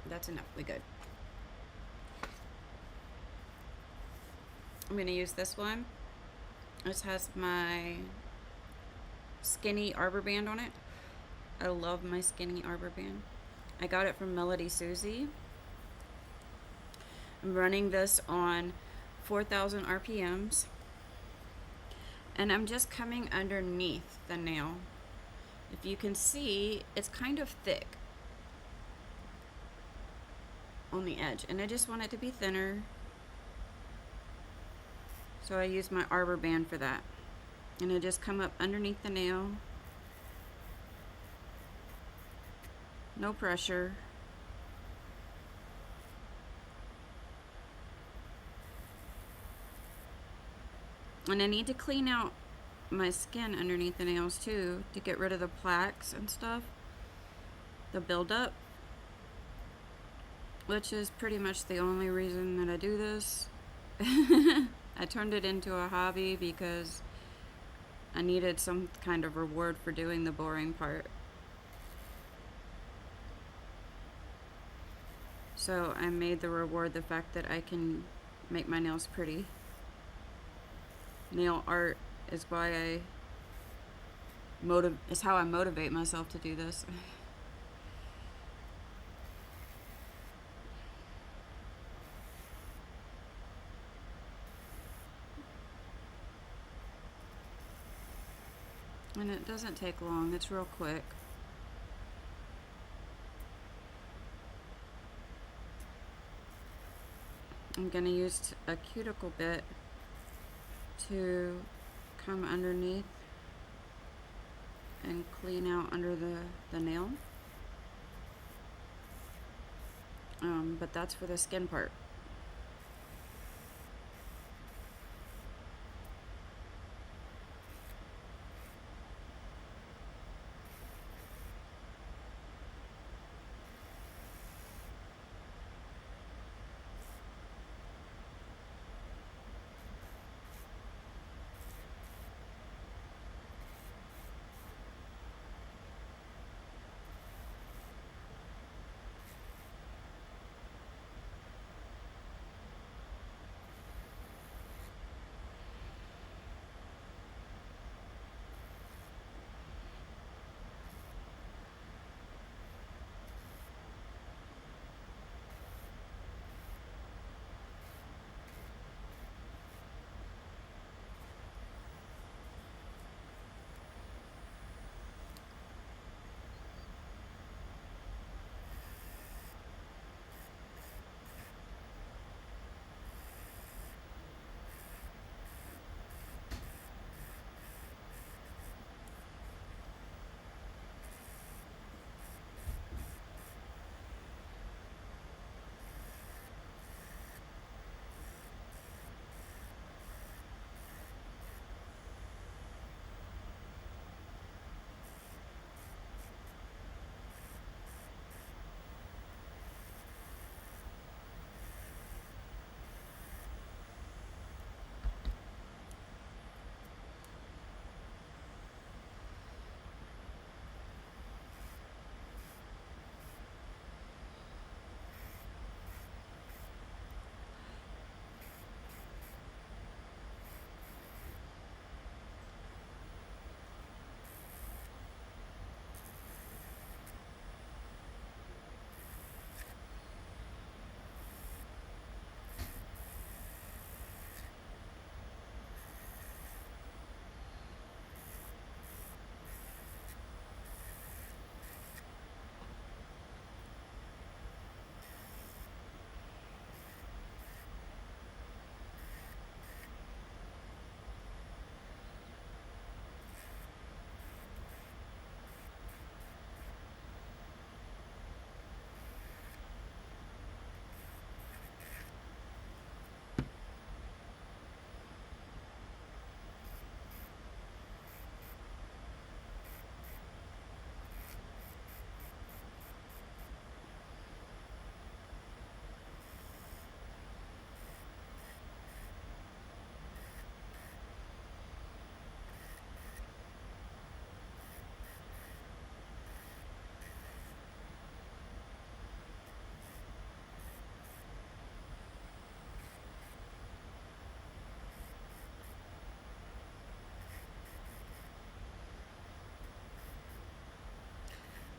That's enough, we good. I'm gonna use this one. This has my skinny arbor band on it. I love my skinny arbor band. I got it from Melody Susie. I'm running this on 4,000 RPMs. And I'm just coming underneath the nail. If you can see, it's kind of thick on the edge. And I just want it to be thinner. So I use my arbor band for that. And I just come up underneath the nail. No pressure. And I need to clean out my skin underneath the nails too to get rid of the plaques and stuff, the buildup, which is pretty much the only reason that I do this. I turned it into a hobby because I needed some kind of reward for doing the boring part. So I made the reward the fact that I can make my nails pretty. Nail art is why is how I motivate myself to do this. And it doesn't take long, it's real quick. I'm gonna use a cuticle bit to come underneath and clean out under the nail. But that's for the skin part.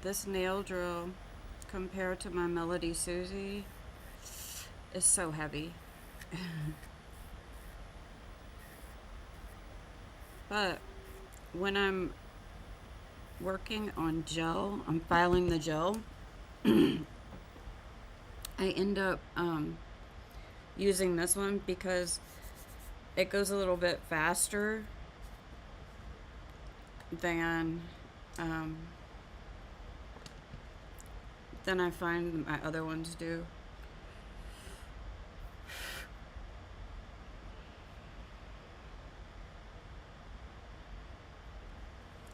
this nail drill compared to my Melody Susie is so heavy. But when I'm working on gel, I'm filing the gel, I end up using this one because it goes a little bit faster than I find my other ones do.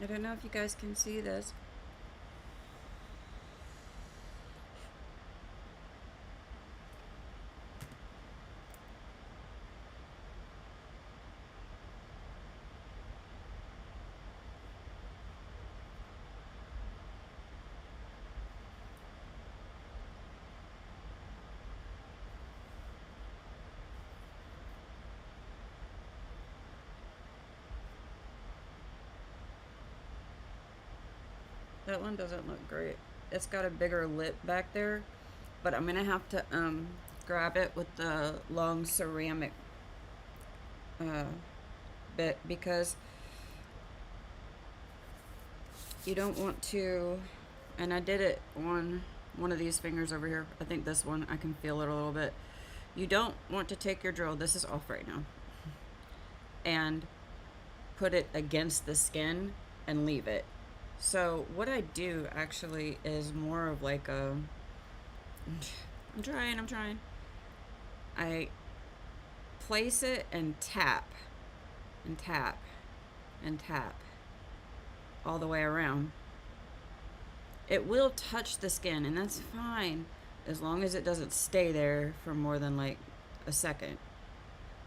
I don't know if you guys can see this. That one doesn't look great. It's got a bigger lip back there, but I'm gonna have to grab it with the long ceramic bit because you don't want to, and I did it on one of these fingers over here. I think this one, I can feel it a little bit. You don't want to take your drill, this is off right now, and put it against the skin and leave it. So what I do actually is more of like a, I'm trying. I place it and tap and tap and tap all the way around. It will touch the skin, and that's fine as long as it doesn't stay there for more than like a second.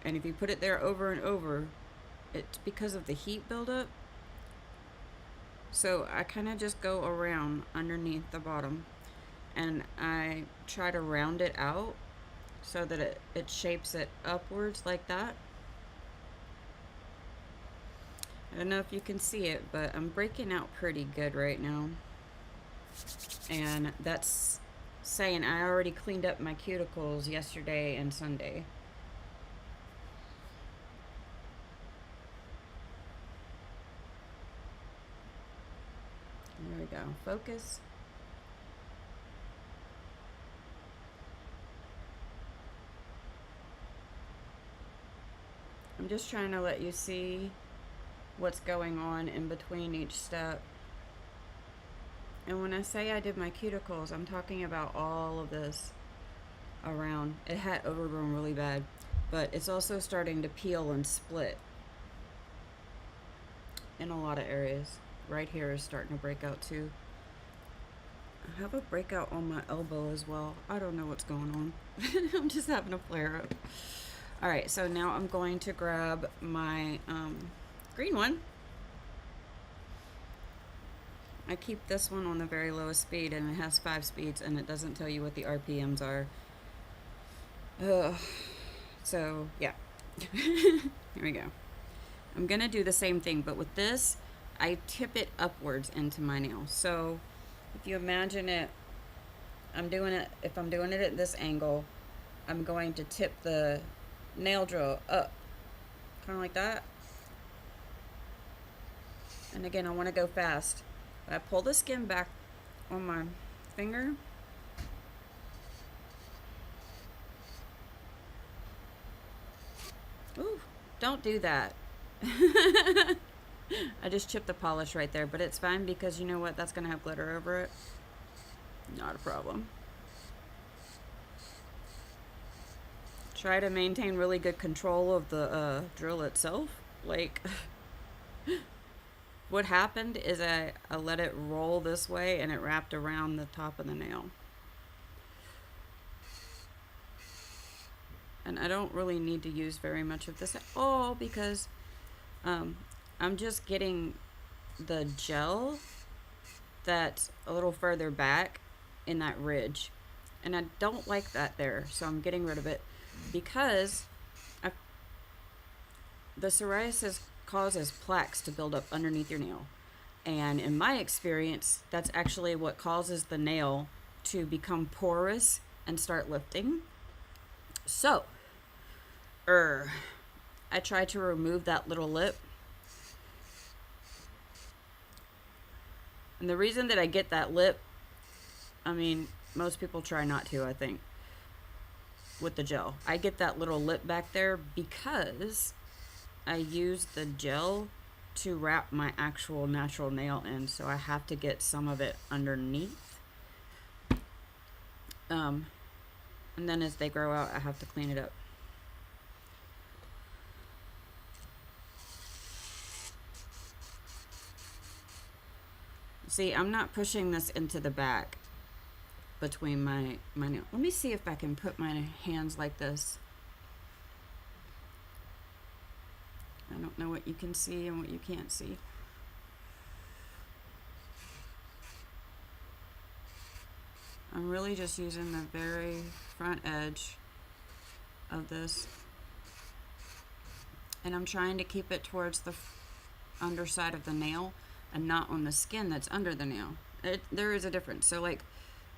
And if you put it there over and over, it's because of the heat buildup. So I kind of just go around underneath the bottom and I try to round it out so that it shapes it upwards like that. I don't know if you can see it, but I'm breaking out pretty good right now. And that's saying I already cleaned up my cuticles yesterday and Sunday. There we go. Focus. I'm just trying to let you see what's going on in between each step. And when I say I did my cuticles, I'm talking about all of this around. It had overgrown really bad, but it's also starting to peel and split in a lot of areas. Right here is starting to break out too. I have a breakout on my elbow as well. I don't know what's going on. I'm just having a flare up. All right, so now I'm going to grab my green one. I keep this one on the very lowest speed, and it has 5 speeds, and it doesn't tell you what the RPMs are. So yeah. Here we go. I'm gonna do the same thing, but with this, I tip it upwards into my nail. So if you imagine it, if I'm doing it at this angle, I'm going to tip the nail drill up, kind of like that. And again, I want to go fast. I pull the skin back on my finger. Ooh, don't do that. I just chipped the polish right there, but it's fine because you know what? That's going to have glitter over it. Not a problem. Try to maintain really good control of the drill itself. Like, what happened is I let it roll this way and it wrapped around the top of the nail. And I don't really need to use very much of this at all because I'm just getting the gel that's a little further back in that ridge. And I don't like that there, so I'm getting rid of it because the psoriasis causes plaques to build up underneath your nail. And in my experience, that's actually what causes the nail to become porous and start lifting. So, I try to remove that little lip. And the reason that I get that lip, I mean, most people try not to, I think, with the gel. I get that little lip back there because I use the gel to wrap my actual natural nail in, so I have to get some of it underneath. And then as they grow out, I have to clean it up. See, I'm not pushing this into the back between my nail. Let me see if I can put my hands like this. I don't know what you can see and what you can't see. I'm really just using the very front edge of this. And I'm trying to keep it towards the underside of the nail and not on the skin that's under the nail. There is a difference. So like,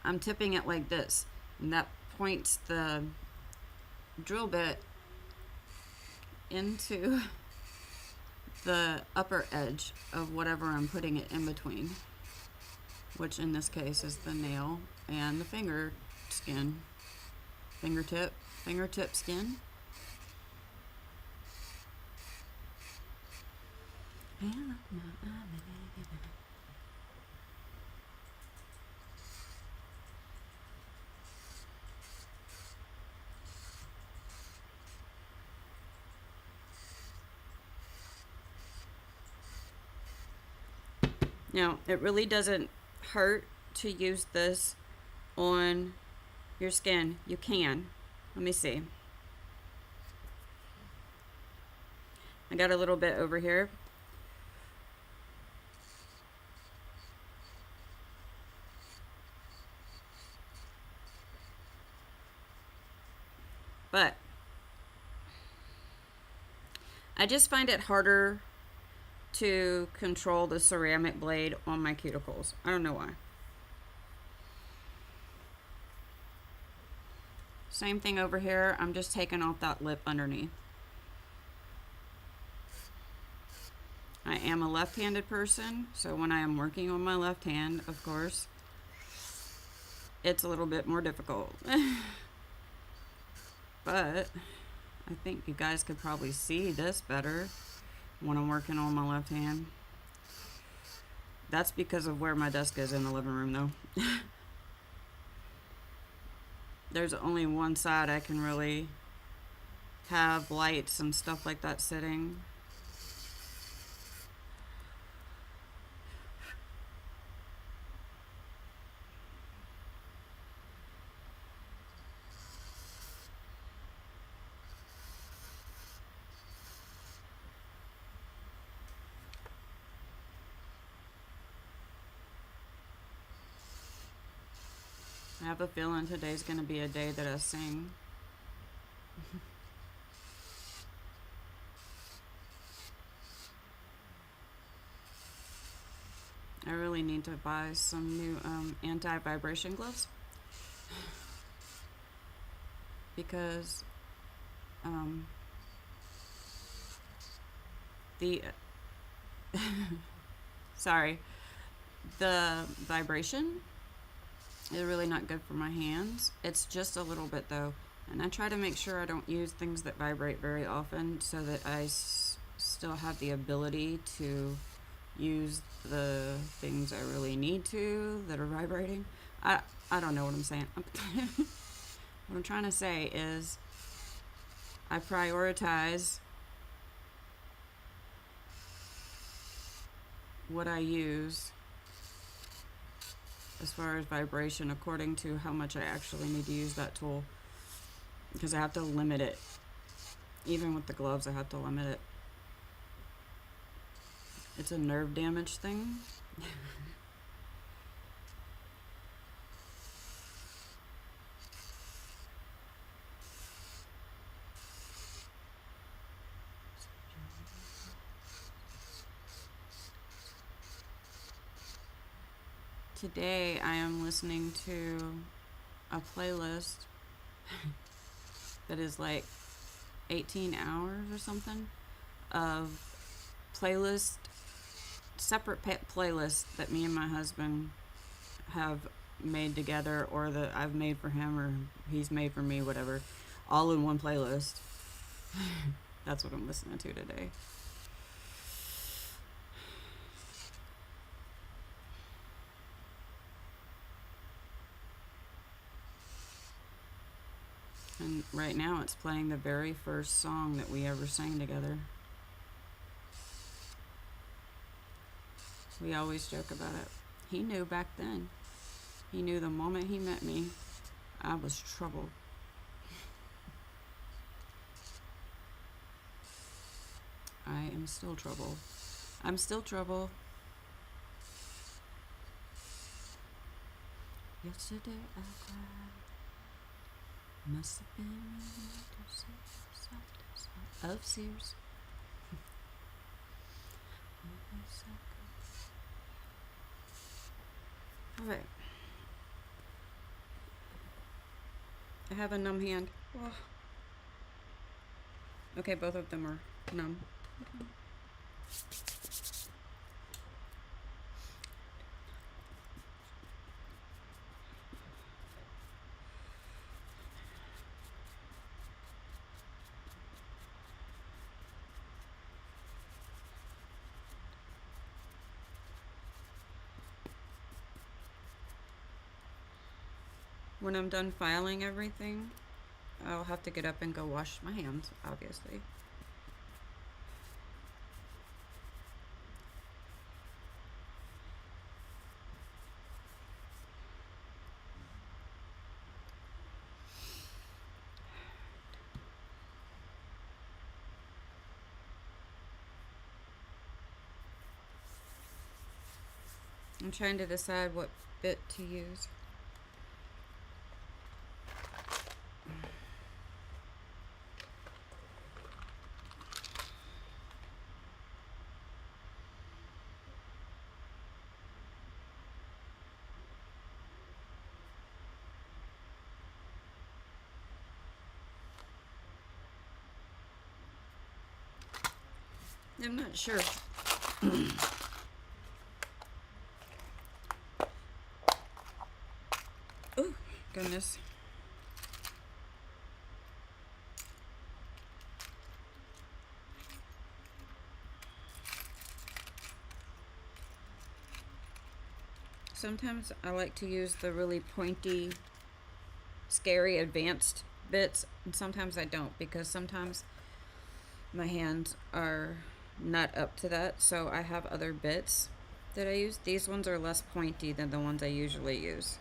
I'm tipping it like this, and that points the drill bit into the upper edge of whatever I'm putting it in between, which in this case is the nail and the finger skin, fingertip skin. Now, it really doesn't hurt to use this on your skin. You can. Let me see. I got a little bit over here. But I just find it harder to control the ceramic blade on my cuticles. I don't know why. Same thing over here. I'm just taking off that lip underneath. I am a left-handed person, so when I am working on my left hand, of course, it's a little bit more difficult. But I think you guys could probably see this better when I'm working on my left hand. That's because of where my desk is in the living room, though. There's only one side I can really have lights and stuff like that sitting. I have a feeling today's going to be a day that I sing. I really need to buy some new anti-vibration gloves. Because the sorry, the vibration is really not good for my hands. It's just a little bit though, and I try to make sure I don't use things that vibrate very often so that I still have the ability to use the things I really need to that are vibrating. I don't know what I'm saying. What I'm trying to say is I prioritize what I use as far as vibration according to how much I actually need to use that tool, because I have to limit it. Even with the gloves, I have to limit it. It's a nerve damage thing. today I am listening to a playlist that is like 18 hours or something of separate playlists that me and my husband have made together, or that I've made for him or he's made for me, whatever, all in one playlist. That's what I'm listening to today. And right now it's playing the very first song that we ever sang together. We always joke about it. He knew back then. He knew the moment he met me, I was trouble. I am still trouble. I'm still trouble. Yesterday I cried. Must have been of Sears. Alright. I have a numb hand. Oh. Okay, both of them are numb. When I'm done filing everything, I'll have to get up and go wash my hands, obviously. I'm trying to decide what bit to use. I'm not sure. Oh, goodness. Sometimes I like to use the really pointy, scary, advanced bits, and sometimes I don't, because sometimes my hands are not up to that, so I have other bits that I use. These ones are less pointy than the ones I usually use.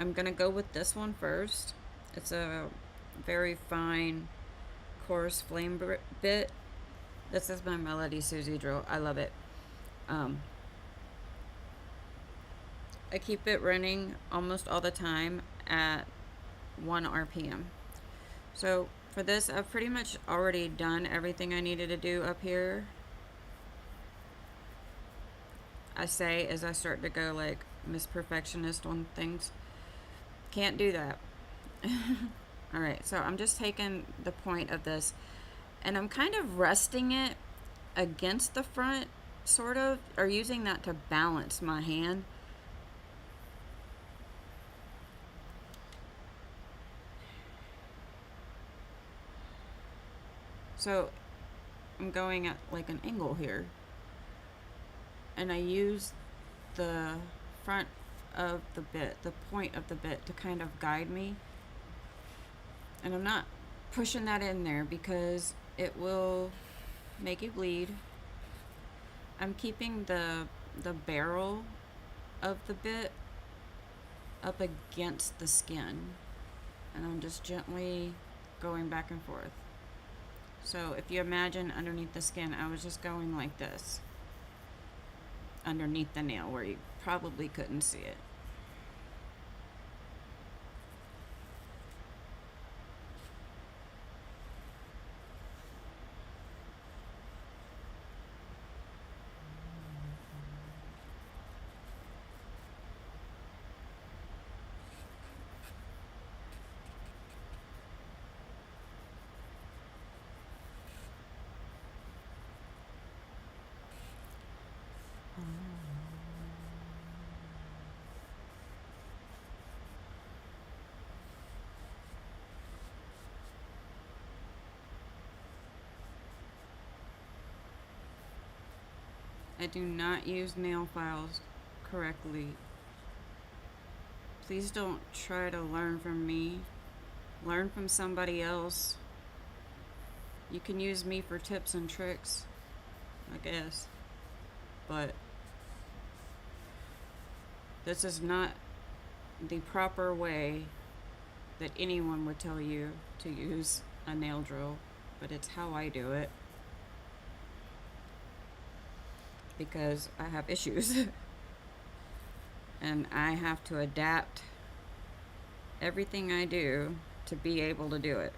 I'm gonna go with this one first. It's a very fine, coarse flame bit. This is my Melody Susie drill. I love it. I keep it running almost all the time at 1 RPM. So for this, I've pretty much already done everything I needed to do up here. I say as I start to go like Miss Perfectionist on things. Can't do that. Alright, so I'm just taking the point of this and I'm kind of resting it against the front, sort of, or using that to balance my hand. So I'm going at like an angle here. And I use the front of the bit, the point of the bit, to kind of guide me. And I'm not pushing that in there because it will make you bleed. I'm keeping the barrel of the bit up against the skin. And I'm just gently going back and forth. So if you imagine underneath the skin, I was just going like this. Underneath the nail where you probably couldn't see it. I do not use nail files correctly. Please don't try to learn from me. Learn from somebody else. You can use me for tips and tricks, I guess. But this is not the proper way that anyone would tell you to use a nail drill, but it's how I do it because I have issues and I have to adapt everything I do to be able to do it.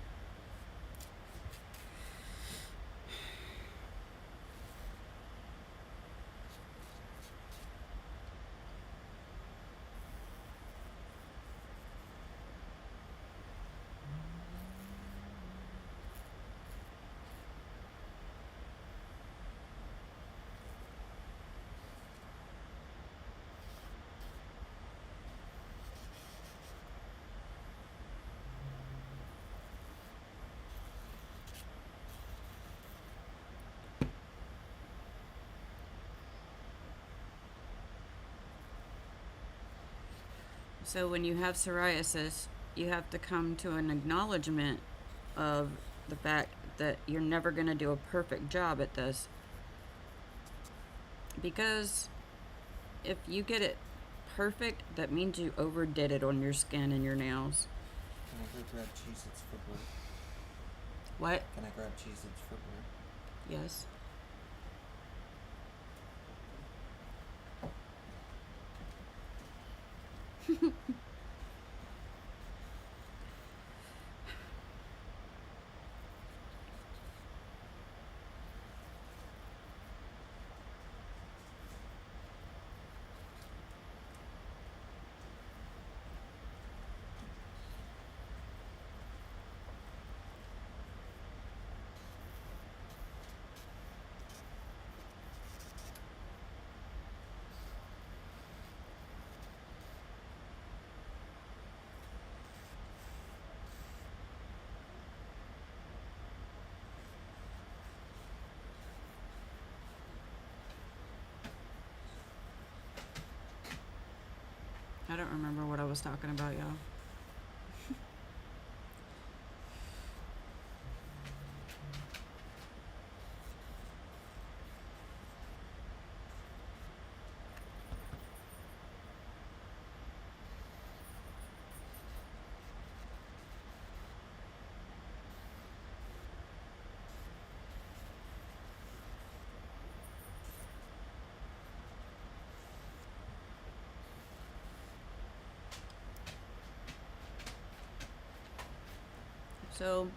So when you have psoriasis, you have to come to an acknowledgement of the fact that you're never going to do a perfect job at this. Because if you get it perfect, that means you overdid it on your skin and your nails. Can I go grab Cheez-Its for Blue? What? Can I grab Cheez-Its for Blue? Yes. I don't remember what I was talking about, y'all. So,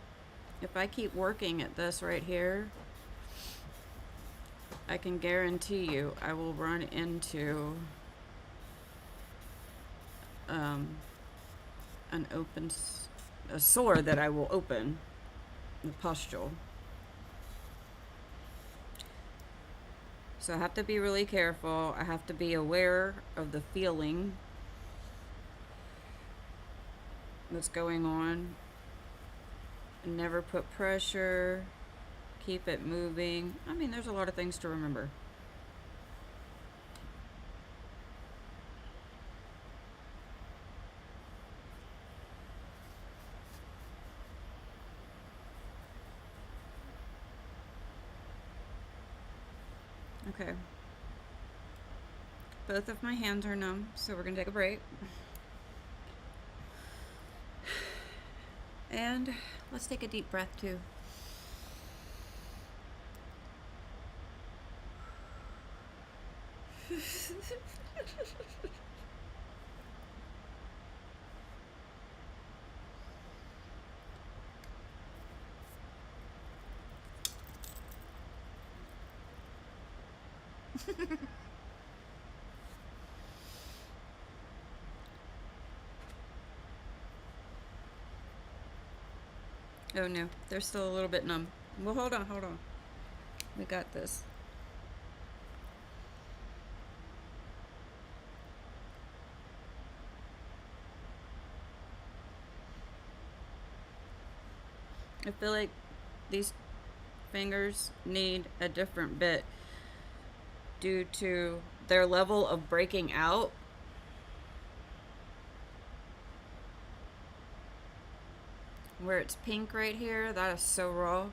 if I keep working at this right here, I can guarantee you I will run into a sore that I will open, the pustule. So I have to be really careful. I have to be aware of the feeling that's going on. Never put pressure. Keep it moving. I mean, there's a lot of things to remember. Okay. Both of my hands are numb, so we're gonna take a break. And let's take a deep breath too. Oh no, they're still a little bit numb. Well, hold on. We got this. I feel like these fingers need a different bit due to their level of breaking out. Where it's pink right here, that is so raw.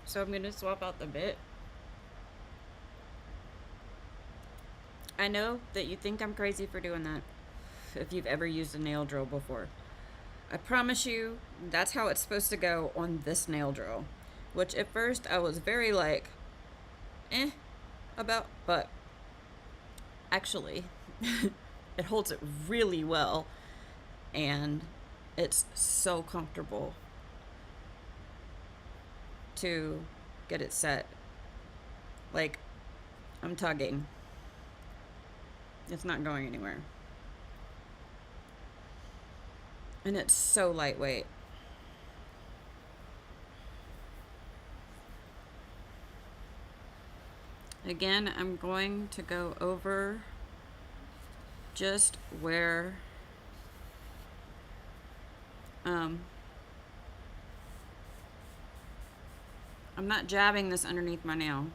So I'm gonna swap out the bit. I know that you think I'm crazy for doing that, if you've ever used a nail drill before. I promise you, that's how it's supposed to go on this nail drill. Which at first I was very like, about, but actually, it holds it really well, and it's so comfortable to get it set. Like, I'm tugging. It's not going anywhere. And it's so lightweight. Again, I'm going to go over just where I'm not jabbing this underneath my nail.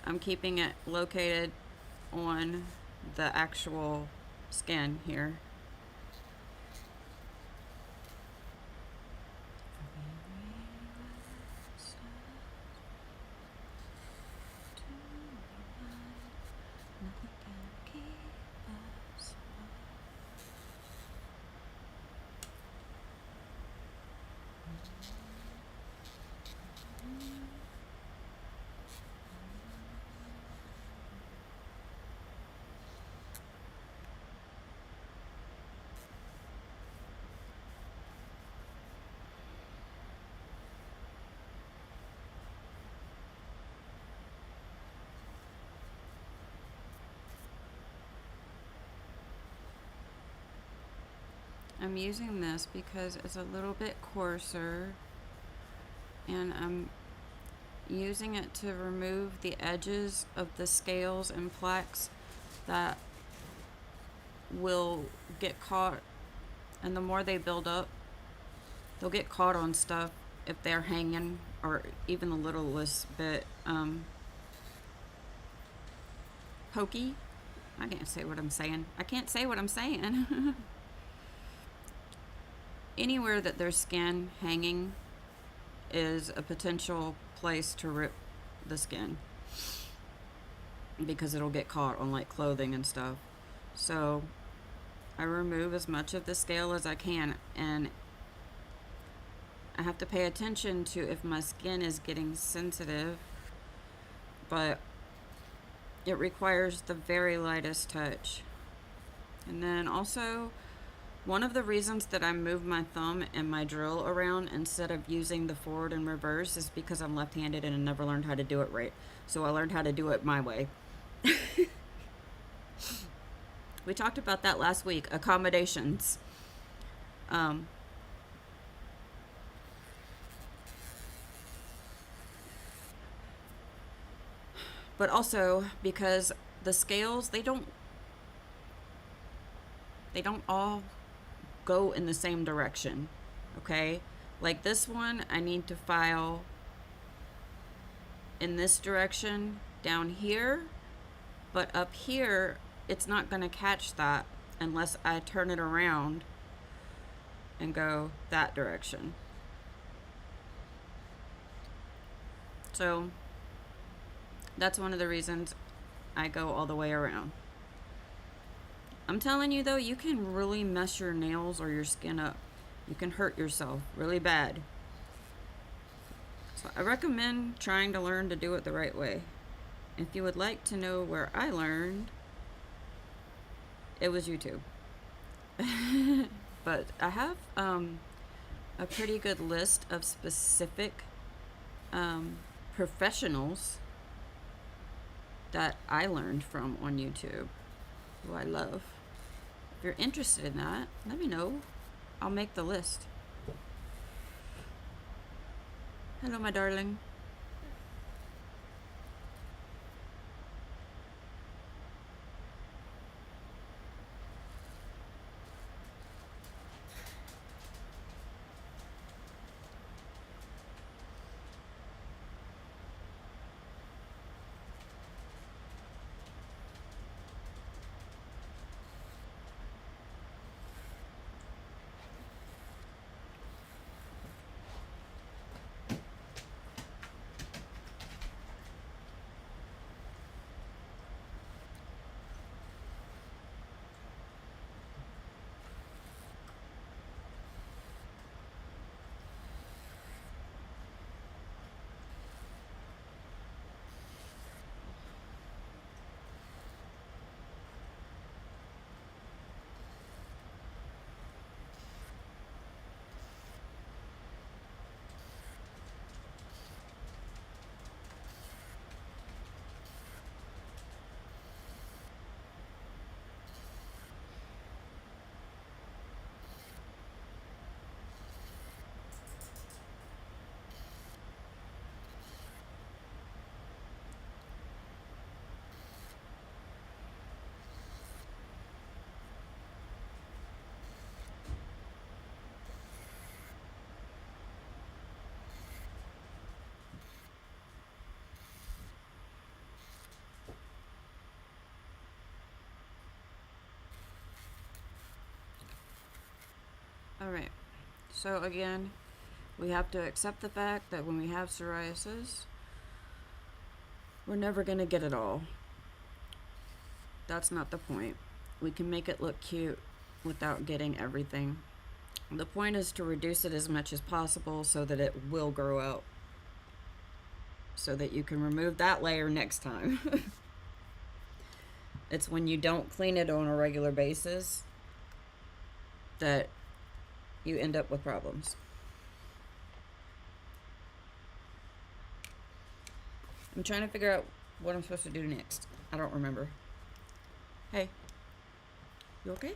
I'm keeping it located on the actual skin here. I'm using this because it's a little bit coarser, and I'm using it to remove the edges of the scales and plaques that will get caught, and the more they build up, they'll get caught on stuff if they're hanging, or even the littlest bit pokey. I can't say what I'm saying. Anywhere that there's skin hanging is a potential place to rip the skin, because it'll get caught on like clothing and stuff. So I remove as much of the scale as I can, and I have to pay attention to if my skin is getting sensitive, but it requires the very lightest touch. And then also, one of the reasons that I move my thumb and my drill around instead of using the forward and reverse is because I'm left-handed and I never learned how to do it right. So I learned how to do it my way. We talked about that last week, accommodations. But also because the scales, they don't all go in the same direction, okay? Like this one, I need to file in this direction down here, but up here, it's not gonna catch that unless I turn it around and go that direction. So that's one of the reasons I go all the way around. I'm telling you though, you can really mess your nails or your skin up. You can hurt yourself really bad. So I recommend trying to learn to do it the right way. If you would like to know where I learned, it was YouTube. But I have a pretty good list of specific professionals that I learned from on YouTube, who I love. If you're interested in that, let me know. I'll make the list. Hello, my darling. So again, we have to accept the fact that when we have psoriasis, we're never going to get it all. That's not the point. We can make it look cute without getting everything. The point is to reduce it as much as possible so that it will grow out. So that you can remove that layer next time. It's when you don't clean it on a regular basis that you end up with problems. I'm trying to figure out what I'm supposed to do next. I don't remember. Hey, you okay?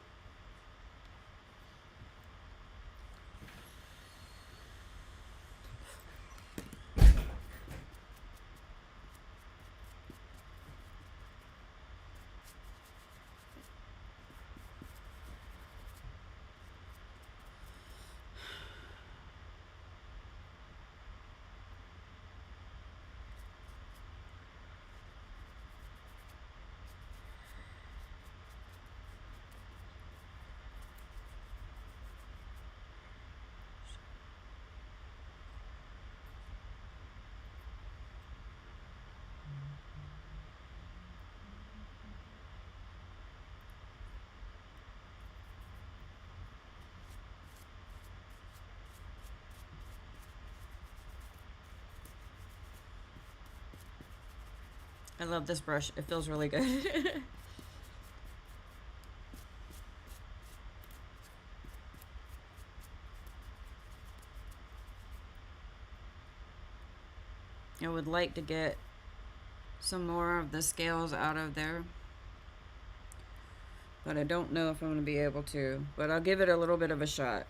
I love this brush. It feels really good. I would like to get some more of the scales out of there, but I don't know if I'm going to be able to, but I'll give it a little bit of a shot.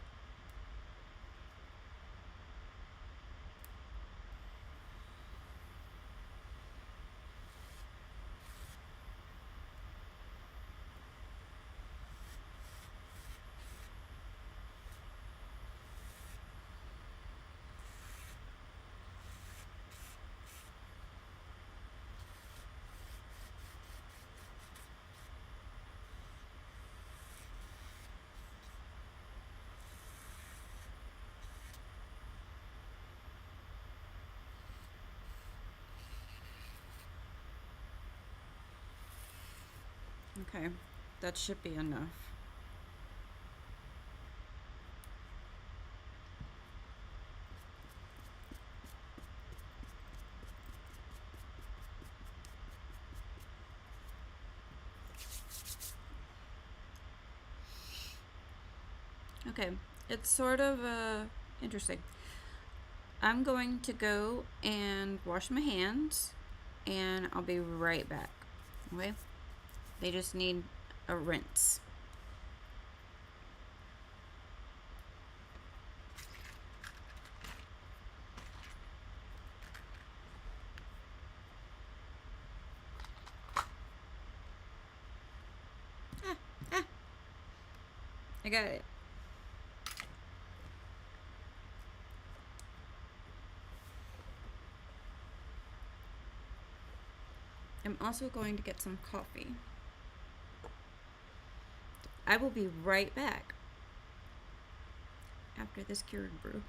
Okay, that should be enough. Okay, it's sort of interesting. I'm going to go and wash my hands, and I'll be right back. Okay? They just need a rinse. I got it. I'm also going to get some coffee. I will be right back after this Keurig brew.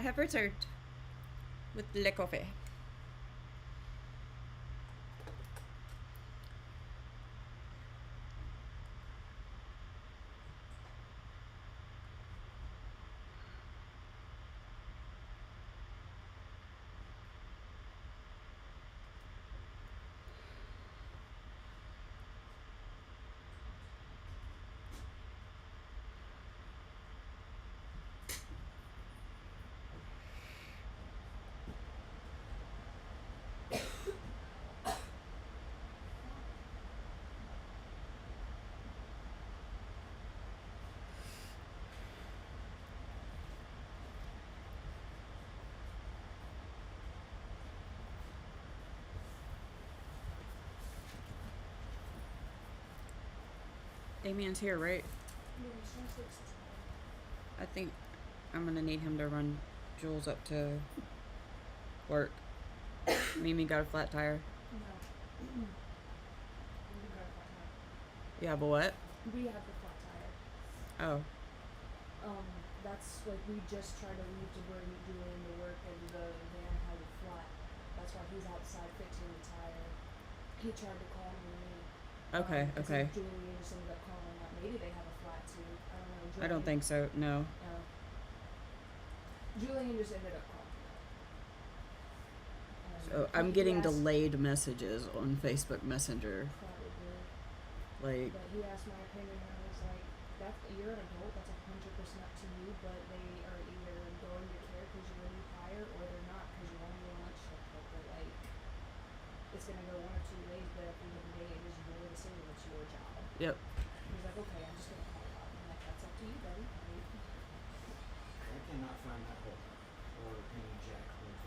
I have returned with le coffee. Damien's here, right? I think I'm gonna need him to run Jules up to work. Mimi got a flat tire. No. You have a what? We have the flat tire. Oh. That's like we just tried to leave to bring Julian to work and the van had a flat. That's why he's outside fixing the tire. He tried to call me. Okay, okay. Julian just ended up calling out. Maybe they have a flat too. I don't know. Julian, I don't think so, no. Julian just ended up calling out. So I'm getting delayed messages on Facebook Messenger. Probably. Like, But he asked my opinion and I was like, you're an adult, that's 100% up to you, but they are either going to care because you're a new hire or they're not because you're only on lunch shift. But like, it's going to go 1 or 2 days, but at the end of the day, it is your decision, it's your job. yep. He's like, okay, I'm just going to call it out. I'm like, that's up to you, buddy. Like, I cannot find that hole or any jack holes.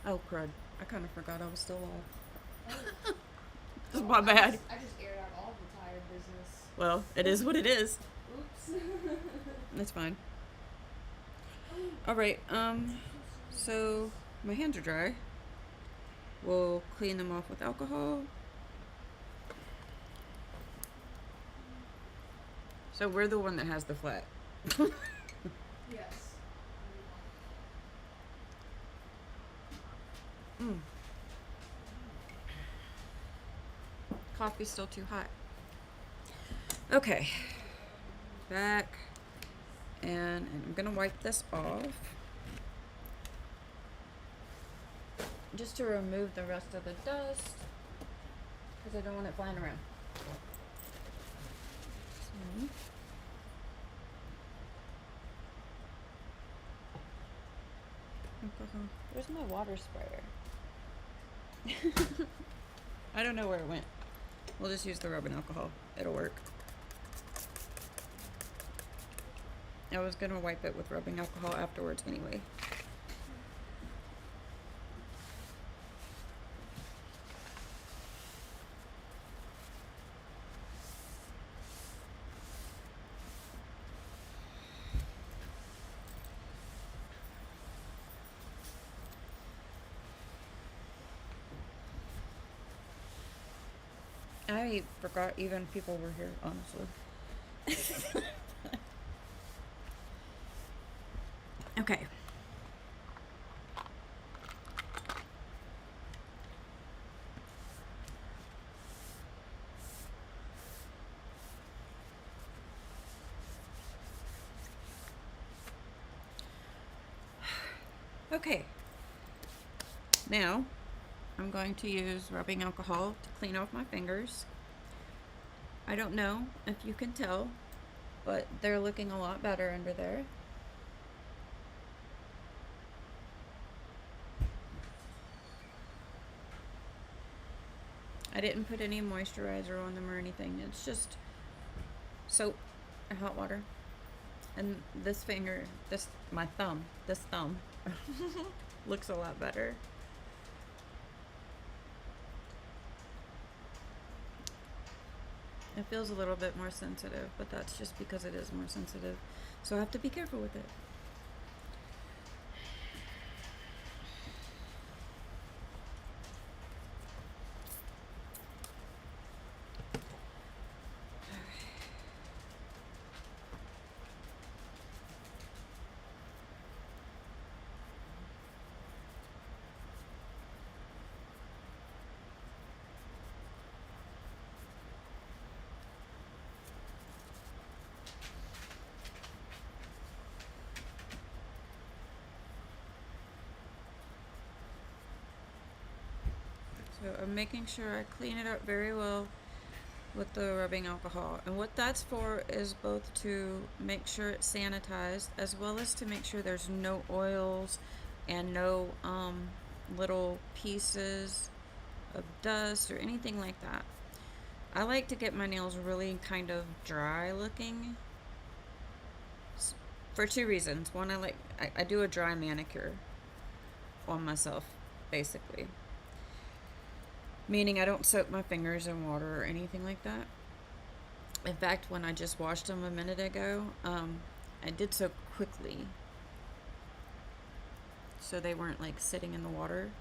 Oh, crud. I kind of forgot I was still off. oh. This is my bad. I just aired out all the tire business. Well, it is what it is. Oops. That's fine. Alright, so my hands are dry. We'll clean them off with alcohol. So we're the one that has the flat. Yes. Coffee's still too hot. Okay. Back. And I'm gonna wipe this off. Just to remove the rest of the dust. Because I don't want it flying around. So. Alcohol. Where's my water sprayer? I don't know where it went. We'll just use the rubbing alcohol. It'll work. I was gonna wipe it with rubbing alcohol afterwards anyway. I forgot even people were here, honestly. Okay. Okay. Now, I'm going to use rubbing alcohol to clean off my fingers. I don't know if you can tell, but they're looking a lot better under there. I didn't put any moisturizer on them or anything. It's just soap and hot water. And this finger, this thumb looks a lot better. It feels a little bit more sensitive, but that's just because it is more sensitive. So I have to be careful with it. So I'm making sure I clean it up very well with the rubbing alcohol. And what that's for is both to make sure it's sanitized as well as to make sure there's no oils and no little pieces of dust or anything like that. I like to get my nails really kind of dry looking for two reasons. One, I do a dry manicure on myself, basically. Meaning I don't soak my fingers in water or anything like that. In fact, when I just washed them a minute ago, I did so quickly. So they weren't like sitting in the water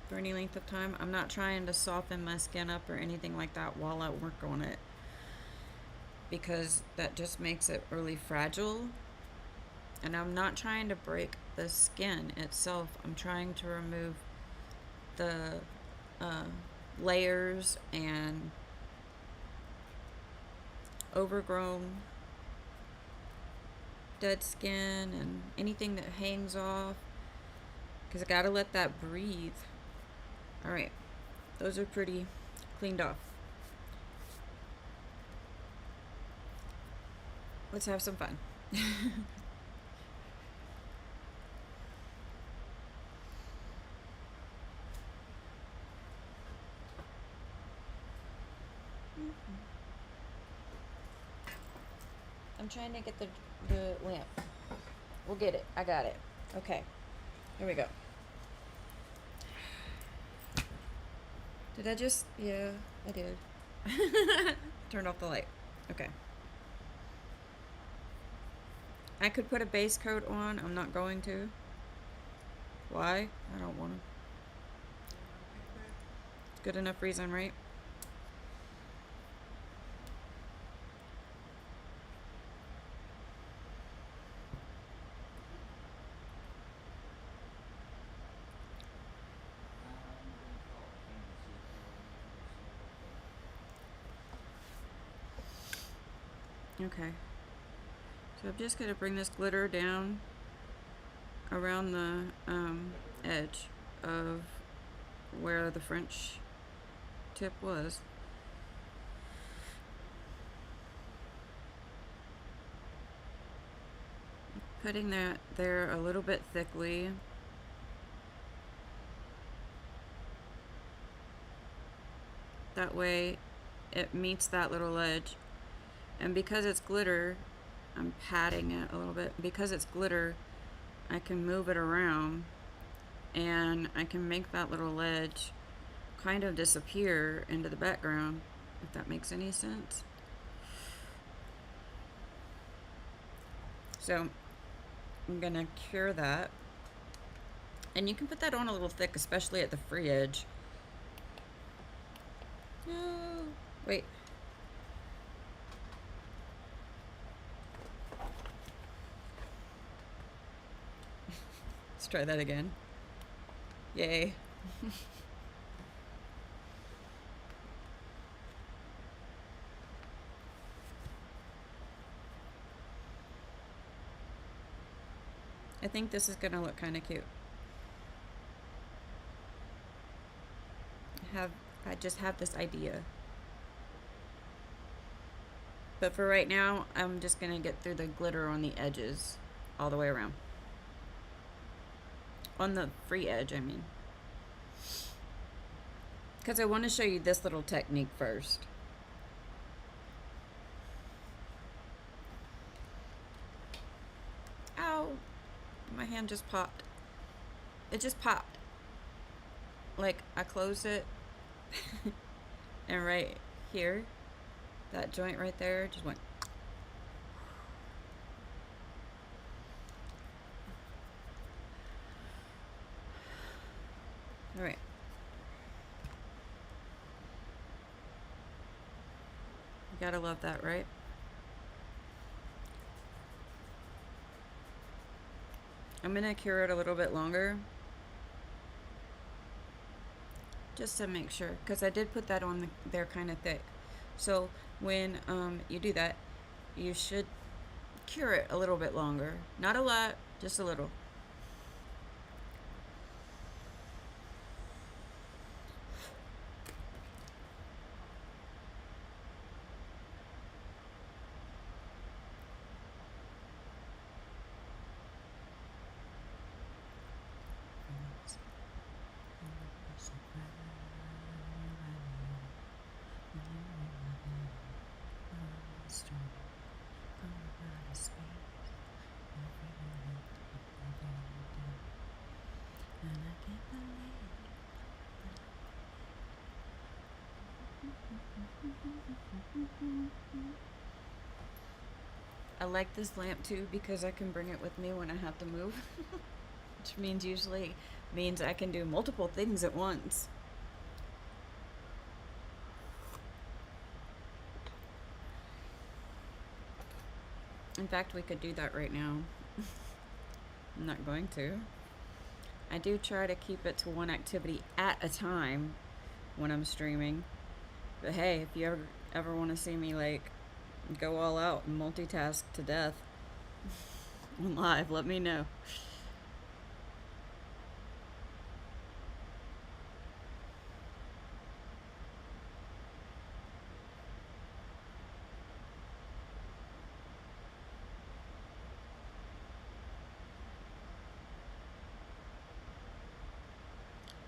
for any length of time. I'm not trying to soften my skin up or anything like that while I work on it, because that just makes it really fragile. And I'm not trying to break the skin itself. I'm trying to remove the layers and overgrown dead skin and anything that hangs off, because I gotta let that breathe. Alright, those are pretty cleaned off. Let's have some fun. I'm trying to get the lamp. We'll get it. I got it. Okay. Here we go. Did I just... Yeah, I did. Turn off the light. Okay. I could put a base coat on. I'm not going to. Why? I don't want to. Good enough reason, right? Okay. So I'm just going to bring this glitter down around the edge of where the French tip was. Putting that there a little bit thickly. That way it meets that little edge. And because it's glitter, I'm patting it a little bit. Because it's glitter, I can move it around and I can make that little edge kind of disappear into the background, if that makes any sense. So I'm gonna cure that. And you can put that on a little thick, especially at the free edge. No, wait. Let's try that again. Yay. I think this is gonna look kind of cute. I just have this idea. But for right now, I'm just gonna get through the glitter on the edges all the way around. On the free edge, I mean. Because I want to show you this little technique first. Ow! My hand just popped. It just popped. Like, I closed it. And right here, that joint right there just went. Alright. You gotta love that, right? I'm gonna cure it a little bit longer. Just to make sure, because I did put that on there kind of thick. So when you do that, you should cure it a little bit longer. Not a lot, just a little. I like this lamp too because I can bring it with me when I have to move, which means I can do multiple things at once. In fact, we could do that right now. I'm not going to. I do try to keep it to one activity at a time when I'm streaming. But hey, if you ever want to see me like go all out and multitask to death on live, let me know.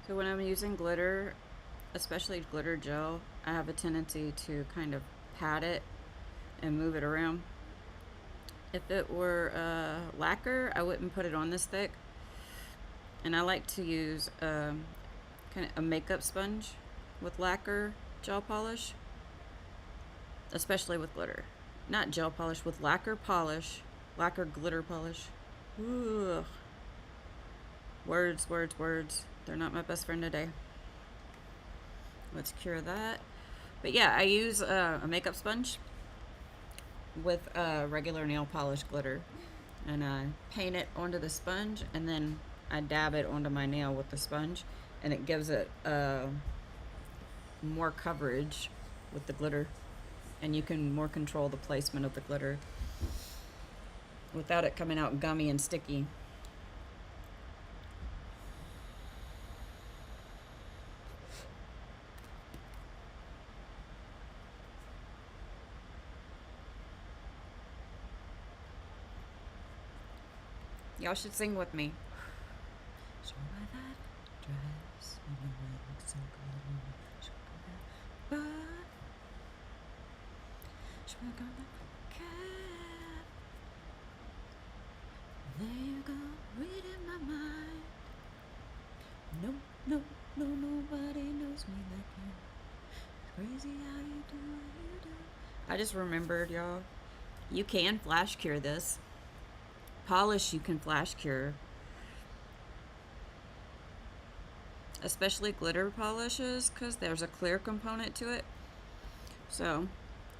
So when I'm using glitter, especially glitter gel, I have a tendency to kind of pat it and move it around. If it were lacquer, I wouldn't put it on this thick. And I like to use kind of a makeup sponge with lacquer gel polish, especially with glitter. Not gel polish, with lacquer polish, lacquer glitter polish. Ugh. Words, words, words. They're not my best friend today. Let's cure that. But yeah, I use a makeup sponge with regular nail polish glitter. And I paint it onto the sponge, and then I dab it onto my nail with the sponge. And it gives it more coverage with the glitter. And you can more control the placement of the glitter without it coming out gummy and sticky. Y'all should sing with me. Show her that dress, and you look so good. Show her that butt. Show her that cat. There you go, reading my mind. No, no, no, nobody knows me like you. Crazy how you do what you do. I just remembered, y'all. You can flash cure this. Polish you can flash cure. Especially glitter polishes, because there's a clear component to it. So,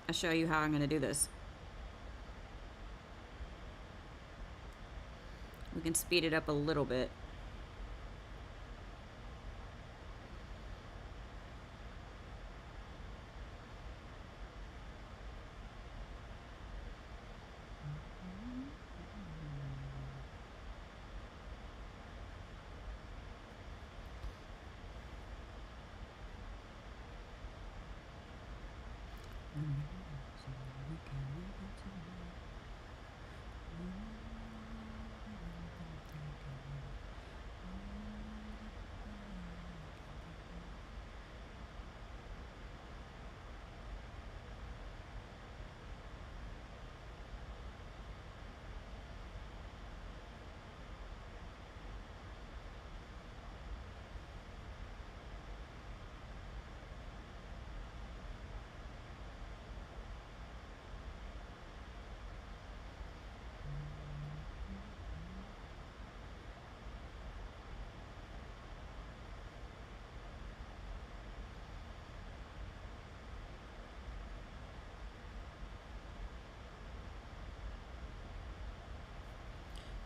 I'll show you how I'm going to do this. We can speed it up a little bit.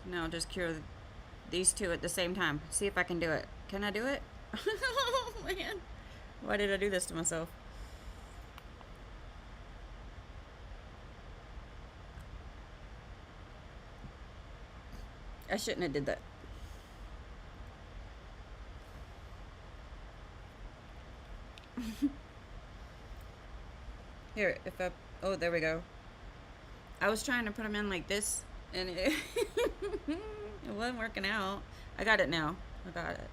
Now just cure these two at the same time. See if I can do it. Can I do it? Oh man. Why did I do this to myself? I shouldn't have did that. Here, if I... Oh, there we go. I was trying to put them in like this, and it wasn't working out. I got it now. I got it.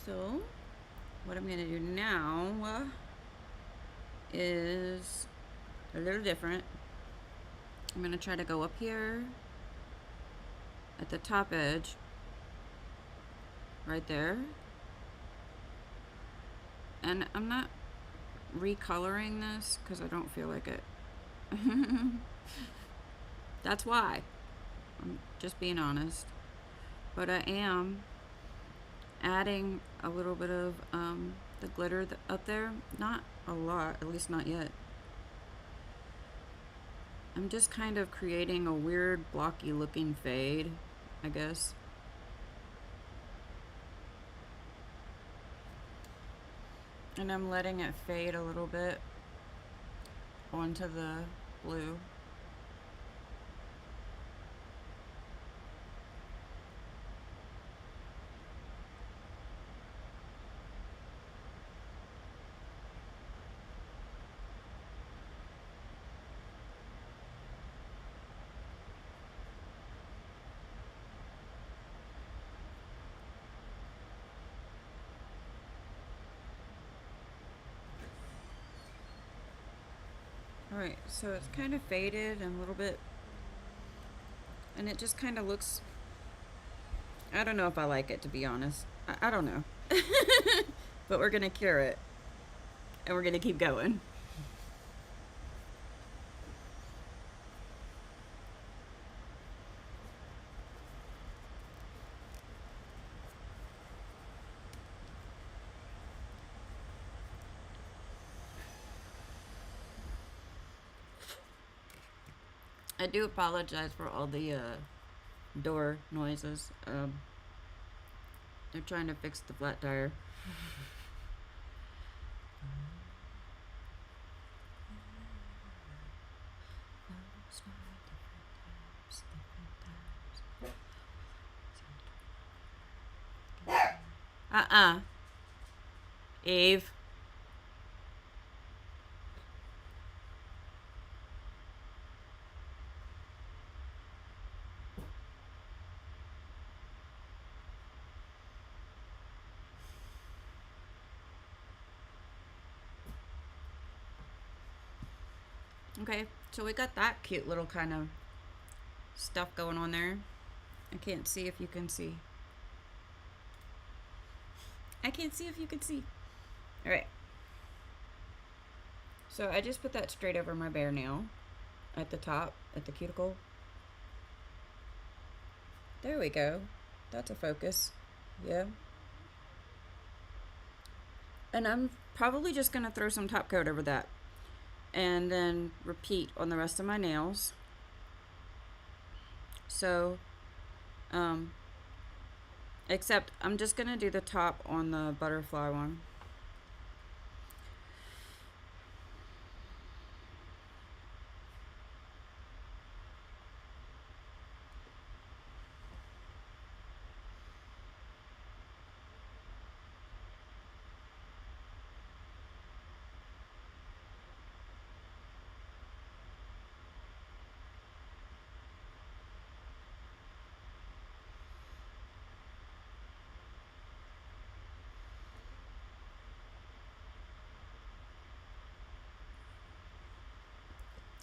So, what I'm gonna do now is a little different. I'm gonna try to go up here at the top edge, right there. And I'm not recoloring this because I don't feel like it. That's why. I'm just being honest. But I am adding a little bit of the glitter up there. Not a lot, at least not yet. I'm just kind of creating a weird blocky looking fade, I guess. And I'm letting it fade a little bit onto the blue. Alright, so it's kind of faded and a little bit, and it just kind of looks, I don't know if I like it, to be honest. I don't know. But we're gonna cure it. And we're gonna keep going. I do apologize for all the door noises. They're trying to fix the flat tire. Eve. Okay, so we got that cute little kind of stuff going on there. I can't see if you can see. I can't see if you can see. Alright. So I just put that straight over my bare nail at the top, at the cuticle. There we go. That's a focus. Yeah. And I'm probably just going to throw some top coat over that. And then repeat on the rest of my nails. So, except I'm just going to do the top on the butterfly one.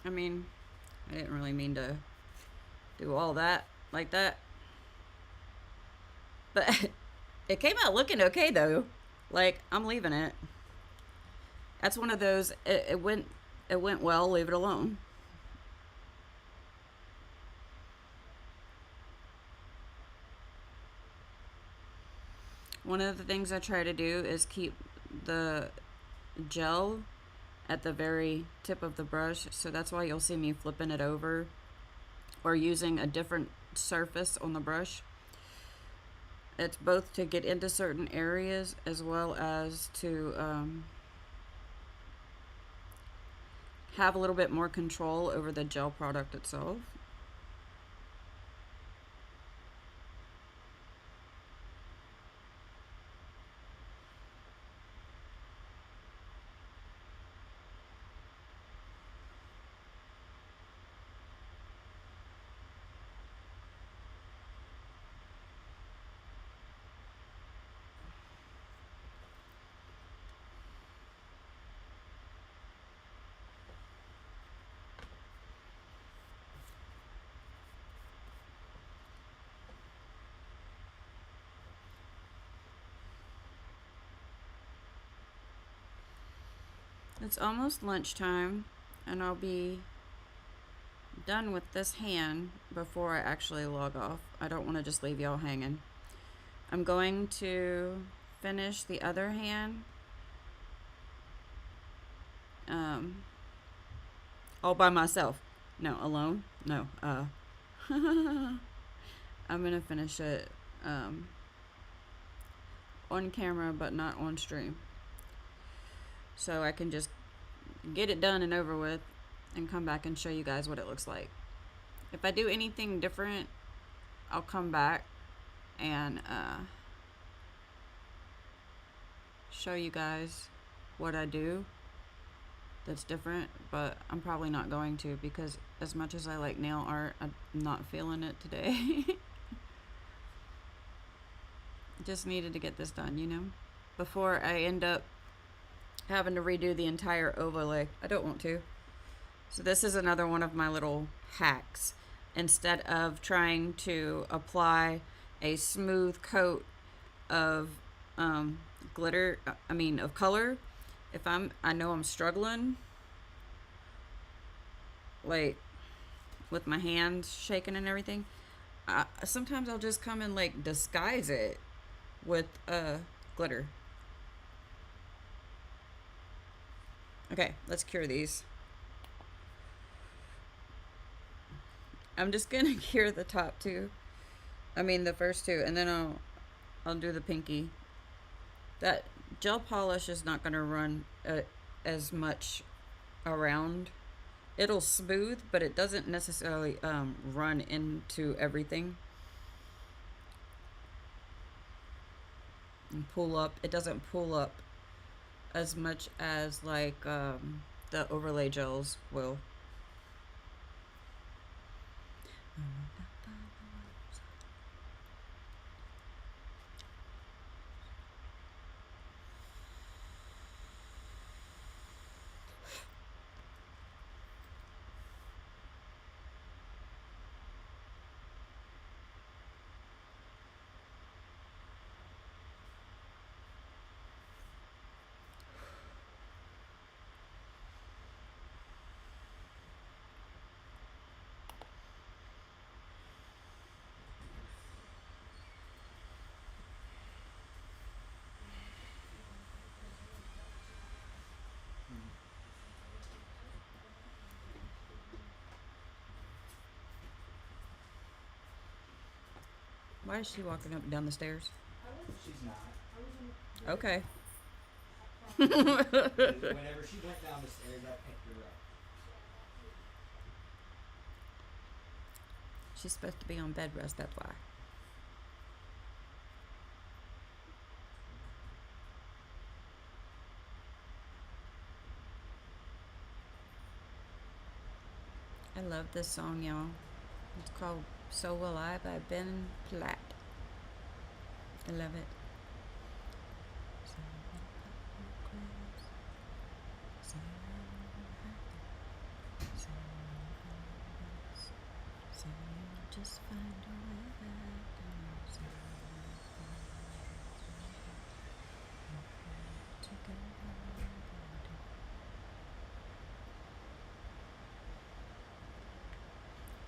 I mean, I didn't really mean to do all that like that. But it came out looking okay though. Like, I'm leaving it. That's one of those, it went well, leave it alone. One of the things I try to do is keep the gel at the very tip of the brush, so that's why you'll see me flipping it over or using a different surface on the brush. It's both to get into certain areas as well as to have a little bit more control over the gel product itself. It's almost lunchtime, and I'll be done with this hand before I actually log off. I don't want to just leave y'all hanging. I'm going to finish the other hand all by myself. No, alone. No. I'm gonna finish it on camera, but not on stream, so I can just get it done and over with, and come back and show you guys what it looks like. If I do anything different, I'll come back and show you guys what I do that's different, but I'm probably not going to, because as much as I like nail art, I'm not feeling it today. Just needed to get this done, you know, before I end up having to redo the entire overlay. I don't want to. So this is another one of my little hacks. Instead of trying to apply a smooth coat of glitter, of color, if I know I'm struggling, like with my hands shaking and everything, sometimes I'll just come and like disguise it with glitter. Okay, let's cure these. I'm just gonna cure the top two. The first two, and then I'll do the pinky. That gel polish is not gonna run as much around. It'll smooth, but it doesn't necessarily run into everything and pull up. It doesn't pull up as much as like the overlay gels will. Why is she walking up and down the stairs? She's not. Okay. Whenever she went down the stairs, I picked her up. She's supposed to be on bed rest, that's why. I love this song, y'all. It's called So Will I by Ben Platt. I love it. Just find a way back.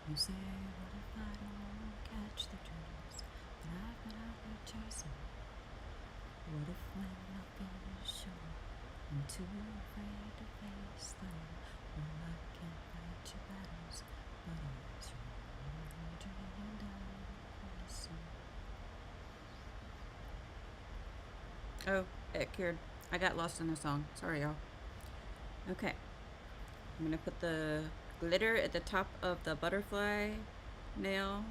You say, what if I don't catch the dreams that I've been out there chasing? What if when I feel sure I'm too afraid to face them? Well, I can't fight your battles, but it's wrong to lay down closer. Oh, it cured. I got lost in the song. Sorry, y'all. Okay. I'm gonna put the glitter at the top of the butterfly nail.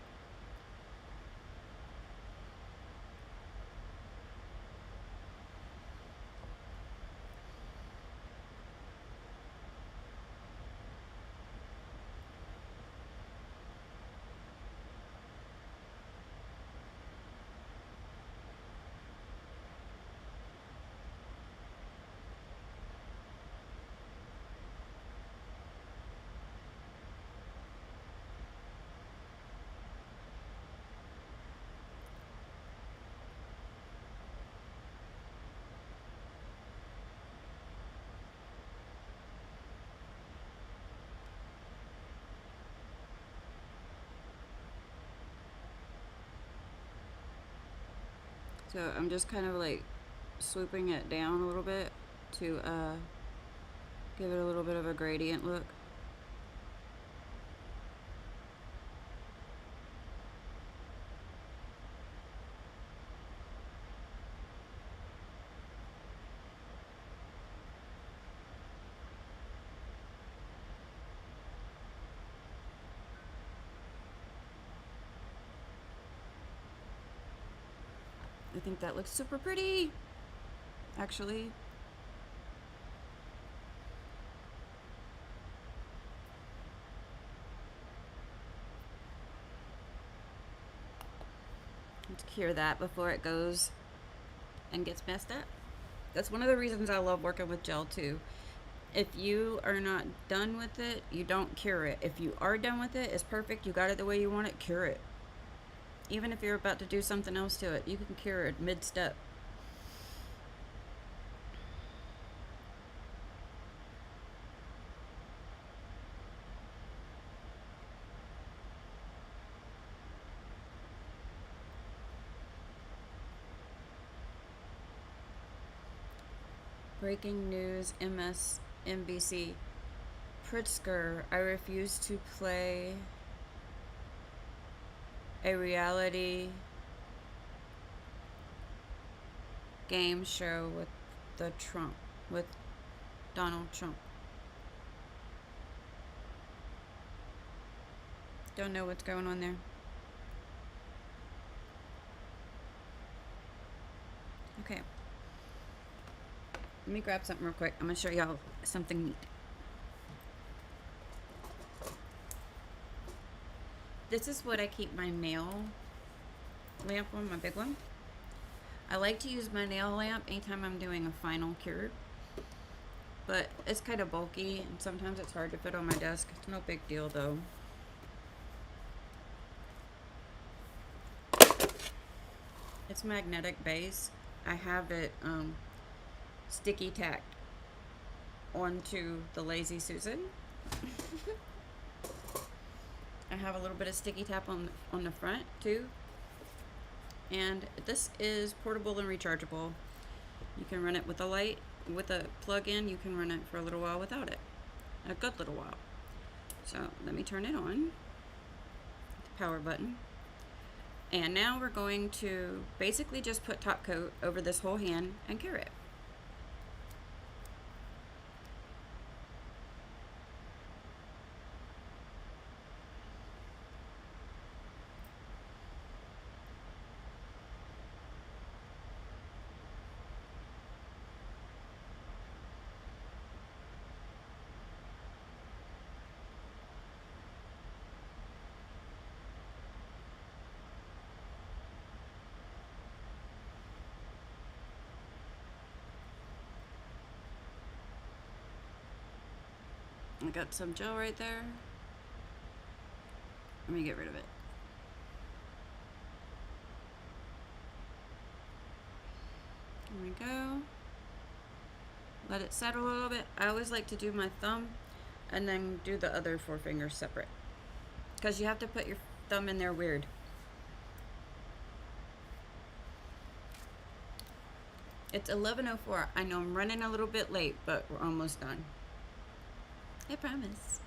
So I'm just kind of like swooping it down a little bit to give it a little bit of a gradient look. I think that looks super pretty, actually. Let's cure that before it goes and gets messed up. That's one of the reasons I love working with gel too. If you are not done with it, you don't cure it. If you are done with it, it's perfect, you got it the way you want it, cure it. Even if you're about to do something else to it, you can cure it mid-step. Breaking news, MSNBC. Pritzker, I refuse to play a reality game show with Donald Trump. Don't know what's going on there. Okay. Let me grab something real quick. I'm gonna show y'all something neat. This is what I keep my nail lamp on, my big one. I like to use my nail lamp anytime I'm doing a final cure, but it's kind of bulky and sometimes it's hard to fit on my desk. It's no big deal though. It's magnetic base. I have it sticky tacked onto the Lazy Susan. I have a little bit of sticky tap on the front too. And this is portable and rechargeable. You can run it with a light, with a plug-in. You can run it for a little while without it. A good little while. So let me turn it on. The power button. And now we're going to basically just put top coat over this whole hand and cure it. I got some gel right there. Let me get rid of it. There we go. Let it settle a little bit. I always like to do my thumb and then do the other four fingers separate, because you have to put your thumb in there weird. It's 11:04. I know I'm running a little bit late, but we're almost done. I promise.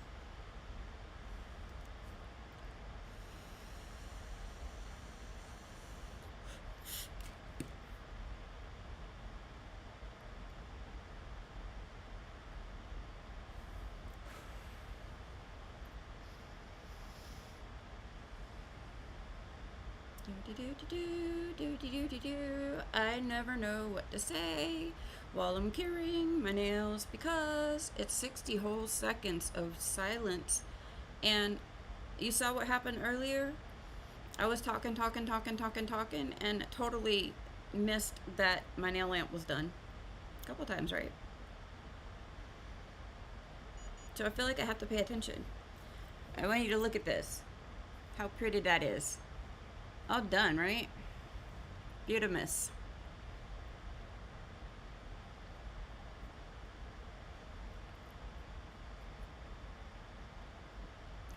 I never know what to say while I'm curing my nails, because it's 60 whole seconds of silence. And you saw what happened earlier? I was talking, and totally missed that my nail lamp was done. A couple times, right? So I feel like I have to pay attention. I want you to look at this. How pretty that is. All done, right? Beautimus.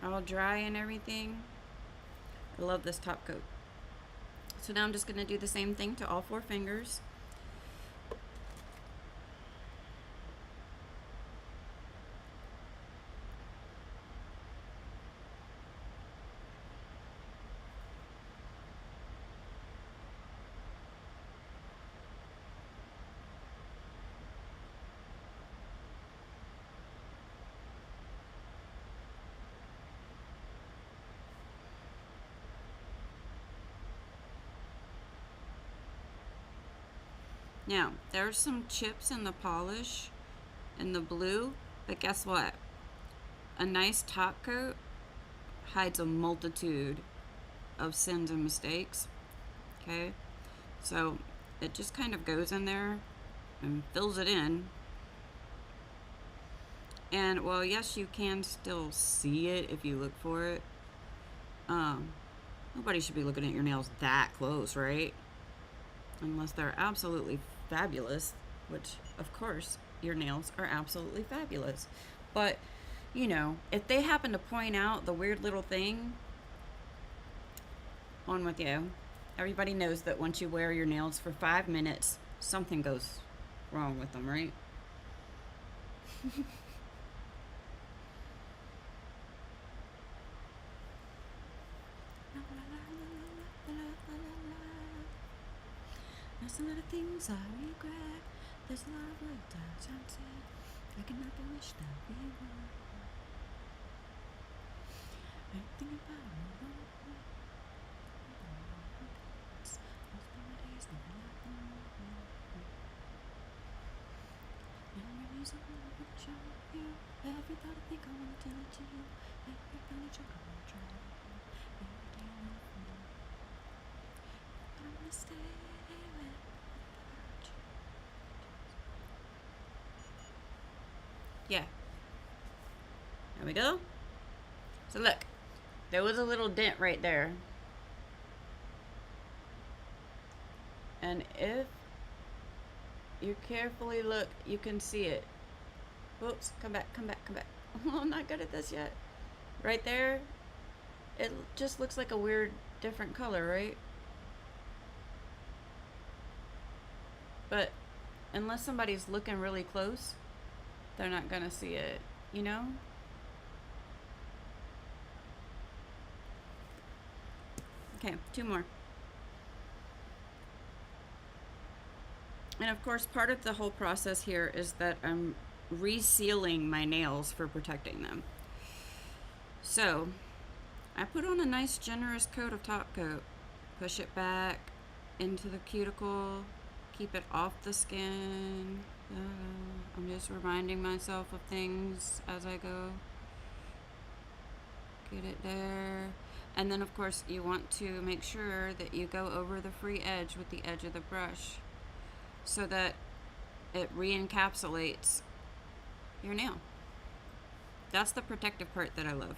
All dry and everything. I love this top coat. So now I'm just going to do the same thing to all 4 fingers. Now, there's some chips in the polish in the blue, but guess what? A nice top coat hides a multitude of sins and mistakes, okay? So it just kind of goes in there and fills it in. And well, yes, you can still see it if you look for it. Nobody should be looking at your nails that close, right? Unless they're absolutely fabulous, which of course your nails are absolutely fabulous. But you know, if they happen to point out the weird little thing, on with you. Everybody knows that once you wear your nails for 5 minutes, something goes wrong with them, right? There's a lot of things I regret. There's a lot of words I've said. I cannot wish that we were. I think about it. Memories of when I would show you. Every thought I think I want to tell it to you. Every funny joke I want to try. Every day I want to know. But I'm gonna stay with you. Yeah. There we go. So look, there was a little dent right there. And if you carefully look, you can see it. Whoops, come back. Oh, I'm not good at this yet. Right there, it just looks like a weird, different color, right? But unless somebody's looking really close, they're not gonna see it, you know? Okay, 2 more. And of course, part of the whole process here is that I'm resealing my nails for protecting them. So I put on a nice generous coat of top coat, push it back into the cuticle, keep it off the skin. I'm just reminding myself of things as I go. Get it there. And then of course you want to make sure that you go over the free edge with the edge of the brush so that it re-encapsulates your nail. That's the protective part that I love.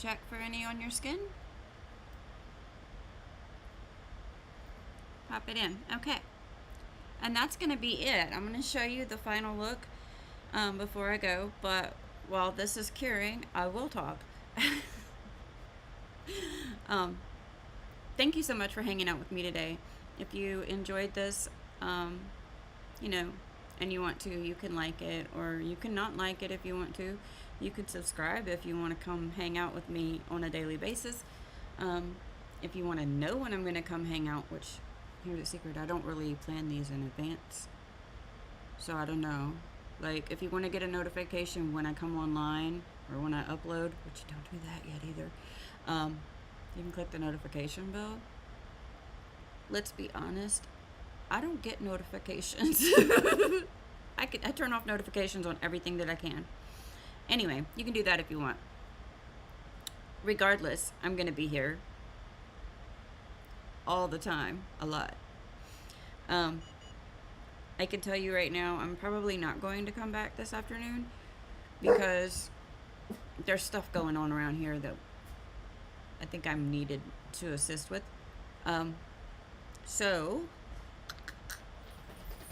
Check for any on your skin. Pop it in. Okay. And that's going to be it. I'm going to show you the final look before I go. But while this is curing, I will talk. Thank you so much for hanging out with me today. If you enjoyed this, you know, and you want to, you can like it, or you can not like it if you want to. You can subscribe if you want to come hang out with me on a daily basis. If you want to know when I'm going to come hang out, which, here's a secret, I don't really plan these in advance. So I don't know. Like, if you want to get a notification when I come online, or when I upload, which you don't do that yet either, you can click the notification bell. Let's be honest, I don't get notifications. I turn off notifications on everything that I can. Anyway, you can do that if you want. Regardless, I'm going to be here all the time, a lot. I can tell you right now, I'm probably not going to come back this afternoon because there's stuff going on around here that I think I'm needed to assist with. So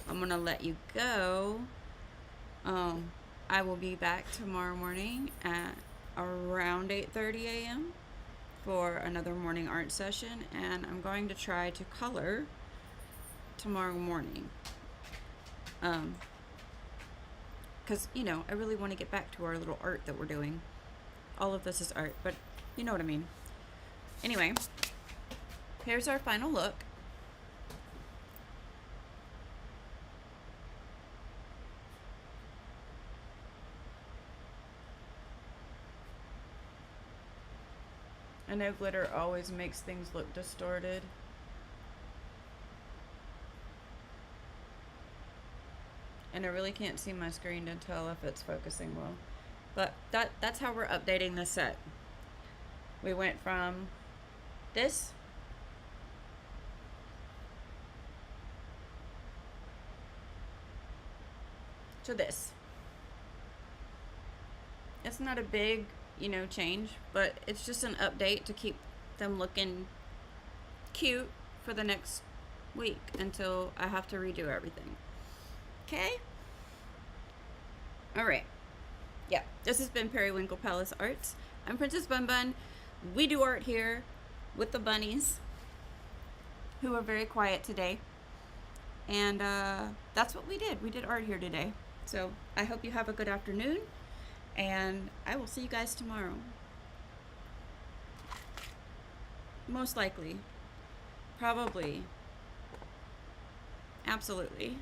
I'm gonna let you go. I will be back tomorrow morning at around 8:30 a.m. for another morning art session, and I'm going to try to color tomorrow morning. Because, you know, I really want to get back to our little art that we're doing. All of this is art, but you know what I mean. Anyway, here's our final look. I know glitter always makes things look distorted. And I really can't see my screen to tell if it's focusing well. But that's how we're updating the set. We went from this to this. It's not a big, you know, change, but it's just an update to keep them looking cute for the next week until I have to redo everything. Okay? Alright. Yeah, this has been Periwinkle Palace Arts. I'm Princess Bun Bun. We do art here with the bunnies, who are very quiet today. And that's what we did. We did art here today. So I hope you have a good afternoon, and I will see you guys tomorrow. Most likely. Probably. Absolutely.